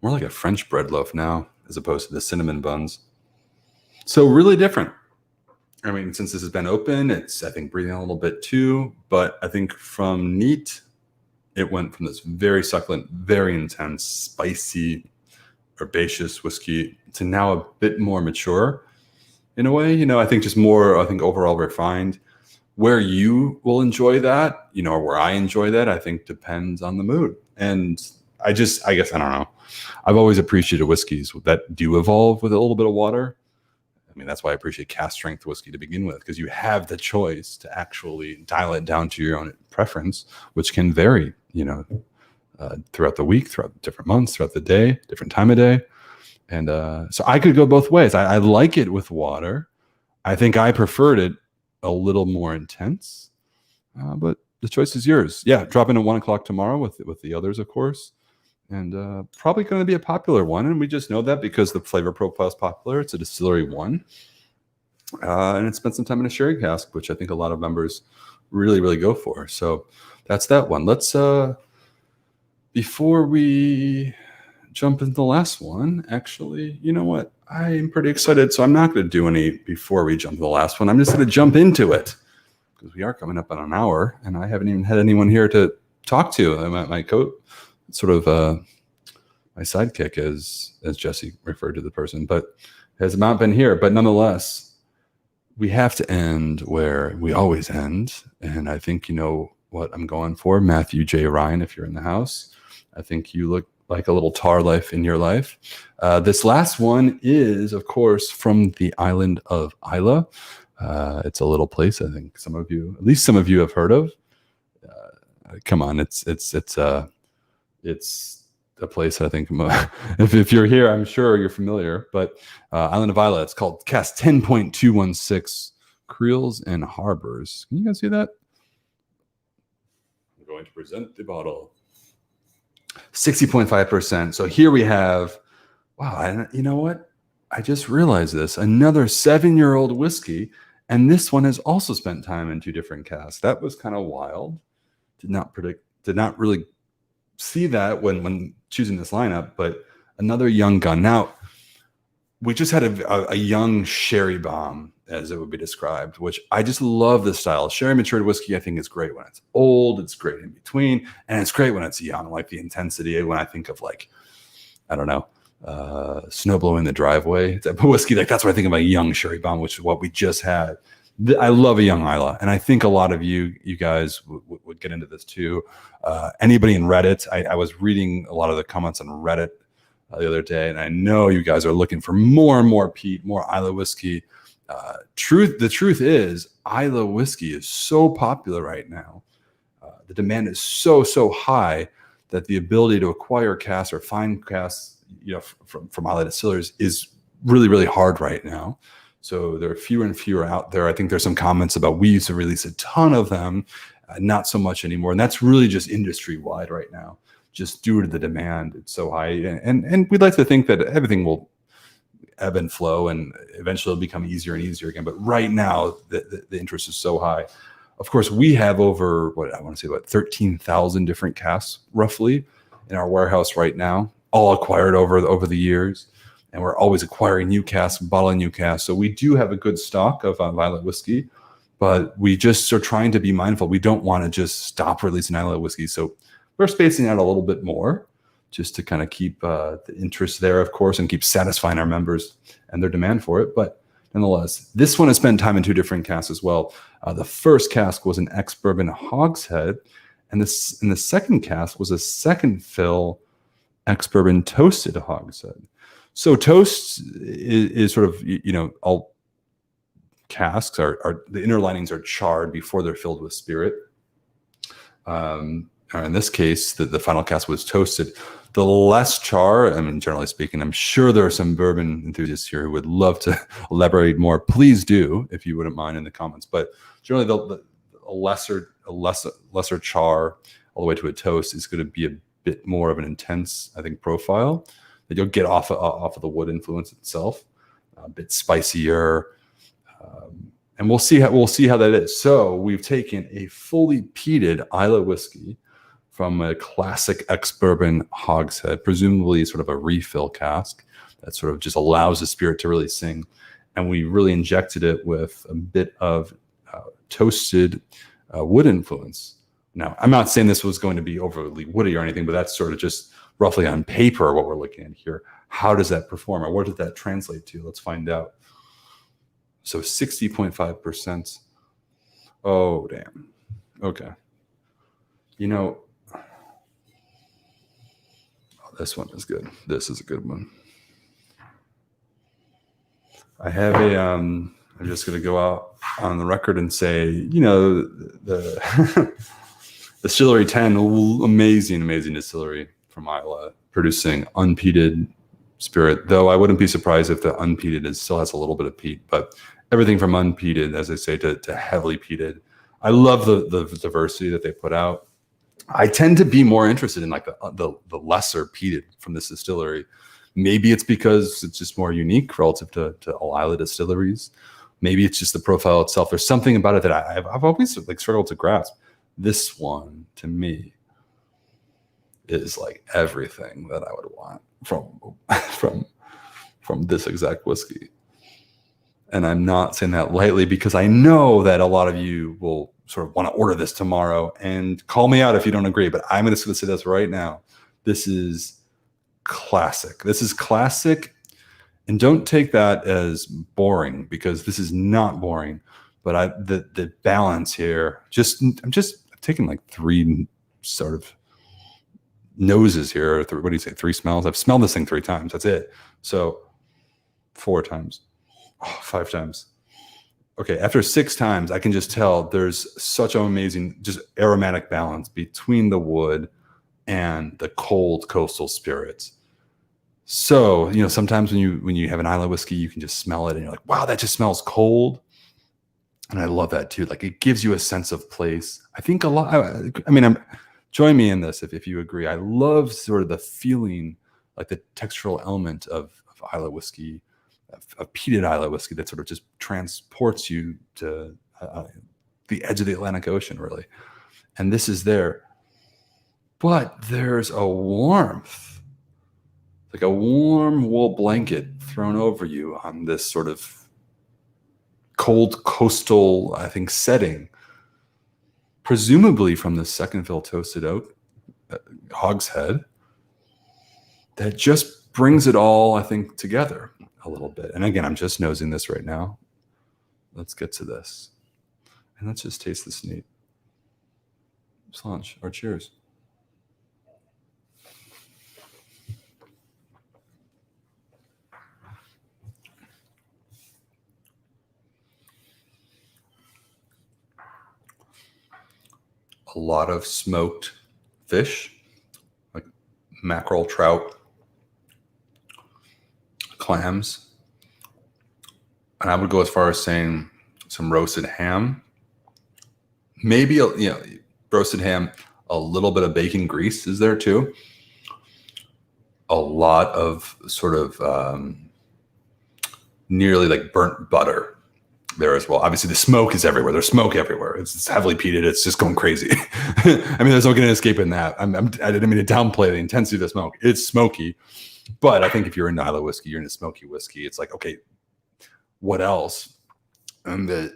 Speaker 1: more like a French bread loaf now, as opposed to the cinnamon buns. So really different. I mean, since this has been open, it's, I think, breathing a little bit too, but I think from neat, it went from this very succulent, very intense, spicy, herbaceous whiskey to now a bit more mature. in a way. I think just more, I think overall refined. Where you will enjoy that, or where I enjoy that, I think depends on the mood. And I guess, I don't know. I've always appreciated whiskeys that do evolve with a little bit of water. I mean, that's why I appreciate cask strength whiskey to begin with, because you have the choice to actually dial it down to your own preference, which can vary, throughout the week, throughout different months, throughout the day, different time of day. And so I could go both ways. I like it with water. I think I preferred it a little more intense, but the choice is yours. Yeah, drop in at 1:00 tomorrow with the others, of course, and probably going to be a popular one. And we just know that because the flavor profile is popular. It's a distillery one, and it spent some time in a sherry cask, which I think a lot of members really, really go for. So that's that one. Let's before we jump into the last one, actually, you know what? I'm pretty excited, so I'm not going to do any before we jump to the last one. I'm just going to jump into it because we are coming up on an hour, and I haven't even had anyone here to talk to. My coat, sort of my sidekick, as Jesse referred to the person, but has not been here. But nonetheless, we have to end where we always end, and I think you know what I'm going for. Matthew J. Ryan, if you're in the house, I think you look like a little tar life in your life. This last one is, of course, from the island of Islay. It's a little place I think at least some of you have heard of. Come on, it's a place I think if you're here, I'm sure you're familiar. But island of Islay, it's called Cask 10.216 Creels and Harbors. Can you guys see that? I'm going to present the bottle. 60.5%. So here we have, wow, and you know what? I just realized this. Another 7-year-old whiskey, and this one has also spent time in 2 different casks. That was kind of wild. Did not really see that when choosing this lineup, but another young gun. Now, we just had a young sherry bomb, as it would be described, which I just love this style. Sherry matured whiskey, I think, is great when it's old. It's great in between, and it's great when it's young. Like the intensity. When I think of I don't know, snow blowing the driveway type of whiskey, that's what I think of a young sherry bomb, which is what we just had. I love a young Islay, and I think a lot of you guys would get into this too. Anybody in Reddit, I was reading a lot of the comments on Reddit the other day, and I know you guys are looking for more and more peat, more Islay whiskey. The truth is, Islay whiskey is so popular right now. The demand is so high that the ability to acquire casks or find casks, from Islay distillers is really, really hard right now. So there are fewer and fewer out there. I think there's some comments about we used to release a ton of them, not so much anymore. And that's really just industry wide right now, just due to the demand. It's so high. And we'd like to think that everything will ebb and flow and eventually it'll become easier and easier again. But right now, the interest is so high. Of course, we have over, about 13,000 different casks roughly in our warehouse right now, all acquired over the years. And we're always acquiring new casks, bottling new casks. So we do have a good stock of violet whiskey, but we just are trying to be mindful. We don't want to just stop releasing Islay whiskey. So we're spacing out a little bit more just to kind of keep the interest there, of course, and keep satisfying our members and their demand for it. But nonetheless, this one has spent time in 2 different casks as well. The first cask was an ex-bourbon hogshead, and the second cask was a second fill ex-bourbon toasted hogshead. So toast is sort of, all casks are the inner linings are charred before they're filled with spirit. In this case, the final cask was toasted. The less char, generally speaking, I'm sure there are some bourbon enthusiasts here who would love to elaborate more. Please do, if you wouldn't mind, in the comments. But generally, a lesser char all the way to a toast is going to be a bit more of an intense, I think, profile that you'll get off of the wood influence itself, a bit spicier, and we'll see how that is. So we've taken a fully peated Islay whiskey from a classic ex-bourbon hogshead, presumably sort of a refill cask that sort of just allows the spirit to really sing, and we really injected it with a bit of toasted wood influence. Now, I'm not saying this was going to be overly woody or anything, but that's sort of just roughly on paper what we're looking at here. How does that perform, or what does that translate to? Let's find out. So 60.5%. Oh, damn. Okay. You know, this one is good. This is a good one. I have I'm just going to go out on the record and say, the Distillery 10, amazing distillery from Iowa, producing unpeated spirit, though I wouldn't be surprised if the unpeated still has a little bit of peat, but everything from unpeated, as I say, to heavily peated. I love the diversity that they put out. I tend to be more interested in like the lesser peated from this distillery. Maybe it's because it's just more unique relative to all Islay distilleries. Maybe it's just the profile itself. There's something about it that I've always like struggled to grasp. This one, to me, is like everything that I would want from this exact whiskey. And I'm not saying that lightly, because I know that a lot of you will sort of want to order this tomorrow and call me out if you don't agree. But I'm just going to say this right now. This is classic. This is classic. And don't take that as boring, because this is not boring. But the balance here, I'm taking like 3 sort of noses here. What do you say? 3 smells. I've smelled this thing 3 times. That's it. So 4 times. 5 times. Okay, after 6 times, I can just tell there's such an amazing just aromatic balance between the wood and the cold coastal spirits. So, sometimes when you have an Islay whiskey, you can just smell it and you're like, wow, that just smells cold. And I love that too. Like, it gives you a sense of place. I think a lot, join me in this if you agree. I love sort of the feeling, like the textural element of Islay whiskey, of peated Islay whiskey, that sort of just transports you to the edge of the Atlantic Ocean, really. And this is there. But there's a warmth, like a warm wool blanket thrown over you on this sort of cold coastal, I think, setting, presumably from the second fill toasted oak hogshead, that just brings it all, I think, together a little bit. And again, I'm just nosing this right now. Let's get to this. And let's just taste this neat. Slanch, or cheers. A lot of smoked fish, like mackerel, trout, clams. And I would go as far as saying some roasted ham. Maybe, roasted ham, a little bit of bacon grease is there too. A lot of sort of nearly like burnt butter there as well. Obviously, the smoke is everywhere. There's smoke everywhere. It's heavily peated. It's just going crazy. There's no getting escape in that. I didn't mean to downplay the intensity of the smoke. It's smoky. But I think if you're into Islay whiskey, you're into smoky whiskey. It's like, okay, what else? And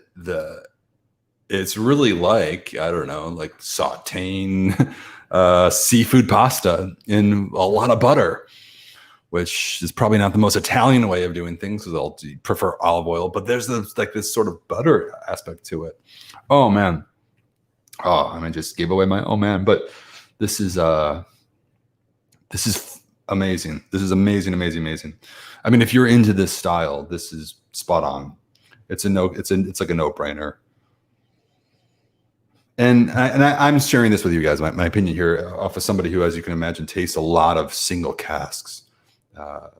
Speaker 1: it's really like, I don't know, like sauteing seafood pasta in a lot of butter, which is probably not the most Italian way of doing things, because I'll prefer olive oil. But there's this sort of butter aspect to it. Oh man, I just gave away my oh man. But this is amazing. This is amazing. If you're into this style, this is spot on. It's like a no-brainer. And I'm sharing this with you guys, my opinion here, off of somebody who, as you can imagine, tastes a lot of single casks,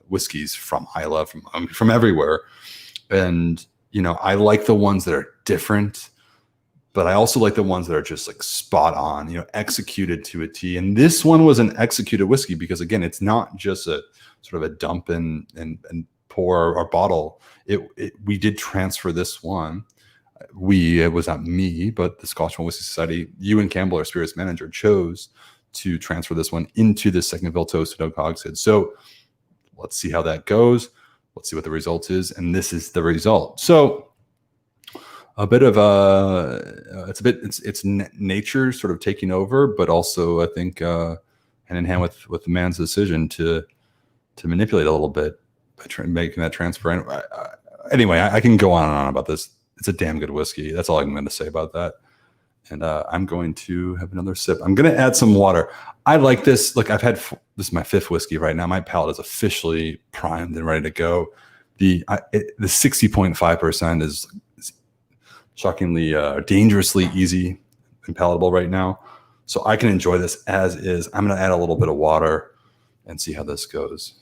Speaker 1: whiskeys from Islay, from everywhere. And, I like the ones that are different, but I also like the ones that are just like spot on, executed to a T. And this one was an executed whiskey, because again, it's not just a sort of a dump and pour or bottle. We did transfer this one. It was not me, but the Scotch Malt Whisky Society, Ewan Campbell, our spirits manager, chose to transfer this one into the second fill toasted oak hogshead. So let's see how that goes. Let's see what the result is. And this is the result. So a bit of it's nature sort of taking over, but also I think hand in hand with the man's decision to manipulate a little bit by making that transfer. anyway, I can go on and on about this. It's a damn good whiskey. That's all I'm going to say about that. And I'm going to have another sip. I'm going to add some water. I like this. Look, this is my 5th whiskey right now. My palate is officially primed and ready to go. The 60.5% is shockingly, dangerously easy and palatable right now. So I can enjoy this as is. I'm going to add a little bit of water and see how this goes.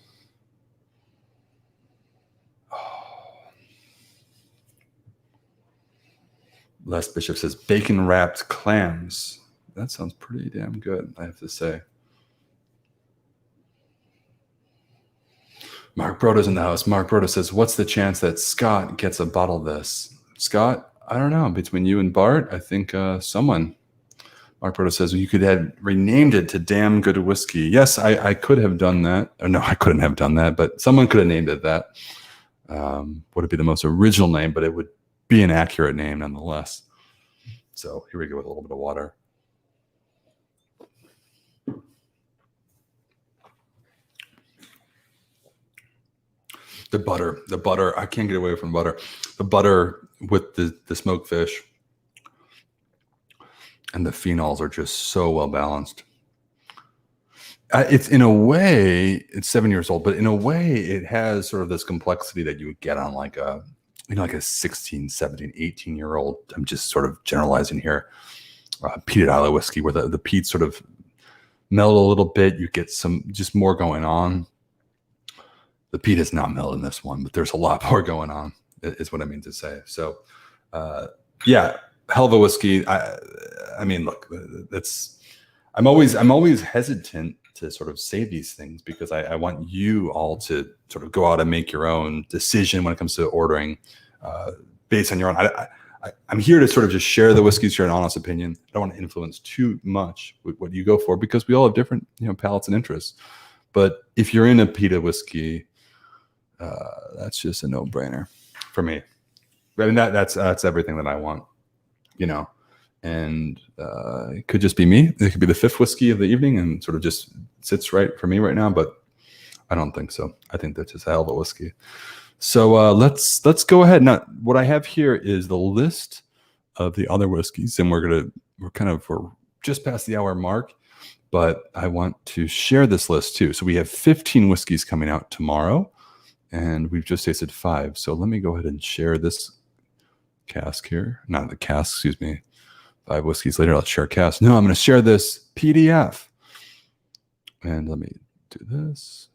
Speaker 1: Les Bishop says bacon wrapped clams. That sounds pretty damn good, I have to say. Mark Broda's in the house. Mark Broda says, what's the chance that Scott gets a bottle of this? Scott, I don't know. Between you and Bart, I think someone. Mark Broda says, well, you could have renamed it to Damn Good Whiskey. Yes, I could have done that. Or no, I couldn't have done that, but someone could have named it that. Would it be the most original name, but it would be an accurate name nonetheless. So here we go with a little bit of water. The butter, I can't get away from butter. The butter with the smoked fish and the phenols are just so well balanced. It's in a way, it's 7 years old, but in a way it has sort of this complexity that you would get on like a 16, 17, 18-year-old. I'm just sort of generalizing here. Peated Isle whiskey where the peat sort of melt a little bit. You get some just more going on. The peat is not melted in this one, but there's a lot more going on, is what I mean to say. So, yeah, hell of a whiskey. I mean, look, I'm always hesitant to sort of say these things because I want you all to sort of go out and make your own decision when it comes to ordering based on your own. I'm here to sort of just share the whiskeys, share an honest opinion. I don't want to influence too much with what you go for because we all have different palates and interests. But if you're in a peated whiskey, that's just a no-brainer for me. I mean, that's everything that I want, and it could just be me. It could be the 5th whiskey of the evening and sort of just sits right for me right now, but I don't think so. I think that's just a hell of a whiskey. So let's go ahead. Now, what I have here is the list of the other whiskeys, and we're just past the hour mark, but I want to share this list too. So we have 15 whiskeys coming out tomorrow, and we've just tasted 5. So let me go ahead and share this cask here. Not the cask, excuse me. 5 whiskeys later, I'll share cask. No, I'm going to share this PDF. And let me do this.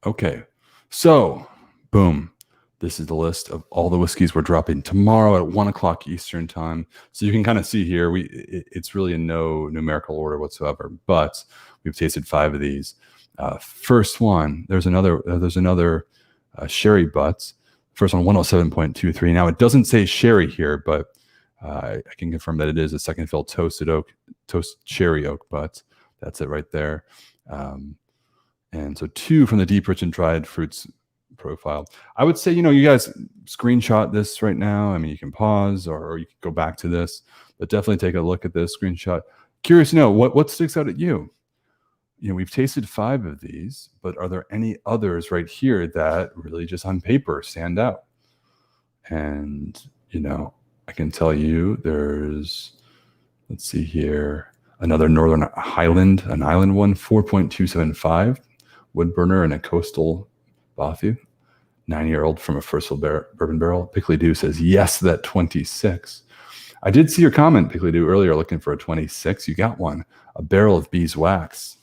Speaker 1: Okay. So, boom. This is the list of all the whiskeys we're dropping tomorrow at 1 o'clock Eastern time. So you can kind of see here, it's really in no numerical order whatsoever, but we've tasted 5 of these. First one, there's another sherry butts. First one, 107.23. Now it doesn't say sherry here, but I can confirm that it is a second fill toast sherry oak butts. That's it right there. And so 2 from the deep, rich, and dried fruits profile. I would say, you guys screenshot this right now. I mean, you can pause or you can go back to this, but definitely take a look at this screenshot. Curious to know what sticks out at you. We've tasted 5 of these, but are there any others right here that really just on paper stand out? And, I can tell you there's, let's see here, another Northern Highland, an island one, 4.275 wood burner and a coastal Bothu, 9-year-old from a first fill bourbon barrel. Pickley Dew says yes to that 26. I did see your comment, Pickley Dew, earlier looking for a 26. You got one, a barrel of beeswax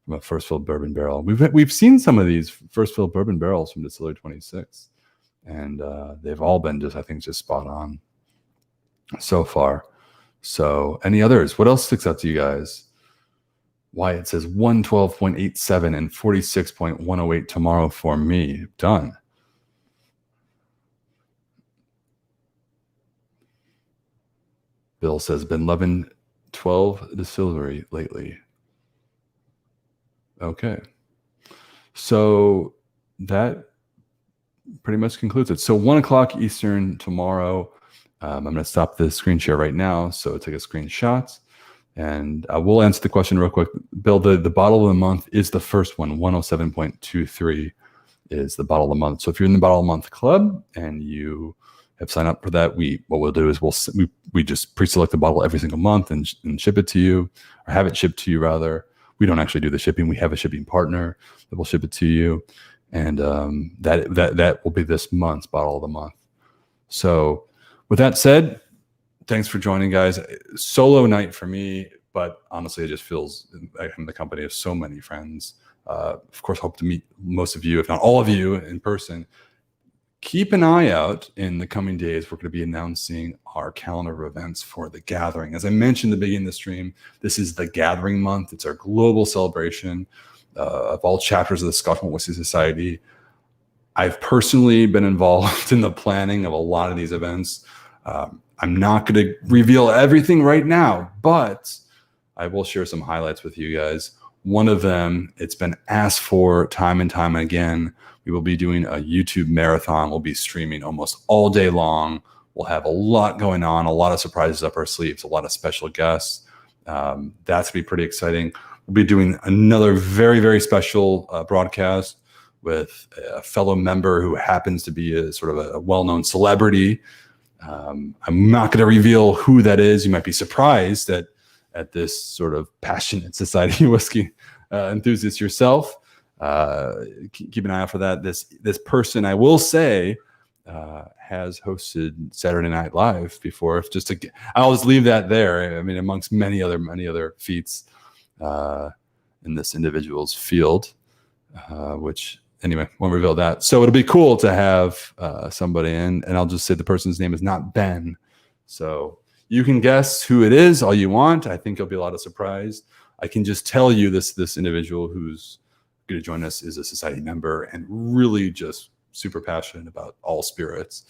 Speaker 1: from a first fill bourbon barrel. We've seen some of these first fill bourbon barrels from Distillery 26, and they've all been just spot on so far. So any others? What else sticks out to you guys? Why it says 112.87 and 46.108 tomorrow for me. Done. Bill says, been loving 12 Distillery lately. Okay. So that pretty much concludes it. So 1 o'clock Eastern tomorrow. I'm going to stop the screen share right now. So take a screenshot. And we'll answer the question real quick. Bill, the bottle of the month is the first one, 107.23. is the bottle of the month. So if you're in the bottle of the month club and you have signed up for that, what we'll do is we just pre-select the bottle every single month and ship it to you, or have it shipped to you rather. We don't actually do the shipping. We have a shipping partner that will ship it to you, and that will be this month's bottle of the month. So with that said, thanks for joining, guys. Solo night for me, but honestly, it just feels like I'm in the company of so many friends. Of course, hope to meet most of you, if not all of you, in person. Keep an eye out in the coming days. We're going to be announcing our calendar of events for the Gathering. As I mentioned at the beginning of the stream, this is the Gathering month. It's our global celebration of all chapters of the Scotch Malt Whisky Society. I've personally been involved in the planning of a lot of these events. I'm not going to reveal everything right now, but I will share some highlights with you guys. One of them, it's been asked for time and time again. We will be doing a YouTube marathon. We'll be streaming almost all day long. We'll have a lot going on, a lot of surprises up our sleeves, a lot of special guests. That's going to be pretty exciting. We'll be doing another very, very special broadcast with a fellow member who happens to be a sort of a well-known celebrity. I'm not going to reveal who that is. You might be surprised at this sort of passionate society whiskey enthusiast yourself. Keep an eye out for that. This person, I will say, has hosted Saturday Night Live before. I'll just leave that there. I mean, amongst many other feats in this individual's field, which anyway, won't reveal that. So it'll be cool to have somebody in, and I'll just say the person's name is not Ben. So you can guess who it is all you want. I think there'll be a lot of surprise. I can just tell you this individual who's going to join us is a society member and really just super passionate about all spirits,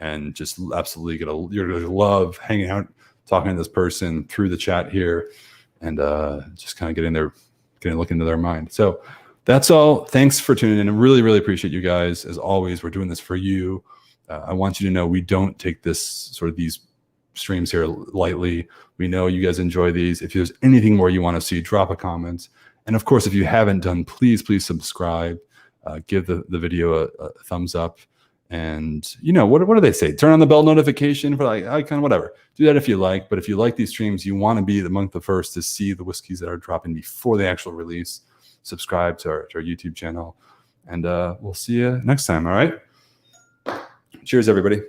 Speaker 1: and just absolutely you're going to love hanging out, talking to this person through the chat here, and just kind of getting a look into their mind. So that's all. Thanks for tuning in. I really, really appreciate you guys. As always, we're doing this for you. I want you to know we don't take these streams here lightly. We know you guys enjoy these. If there's anything more you want to see, drop a comment. And of course, if you haven't done, please subscribe. Give the video a thumbs up. And what do they say? Turn on the bell notification for icon, whatever. Do that if you like. But if you like these streams, you want to be among the first to see the whiskeys that are dropping before the actual release. Subscribe to our YouTube channel. And we'll see you next time. All right. Cheers, everybody.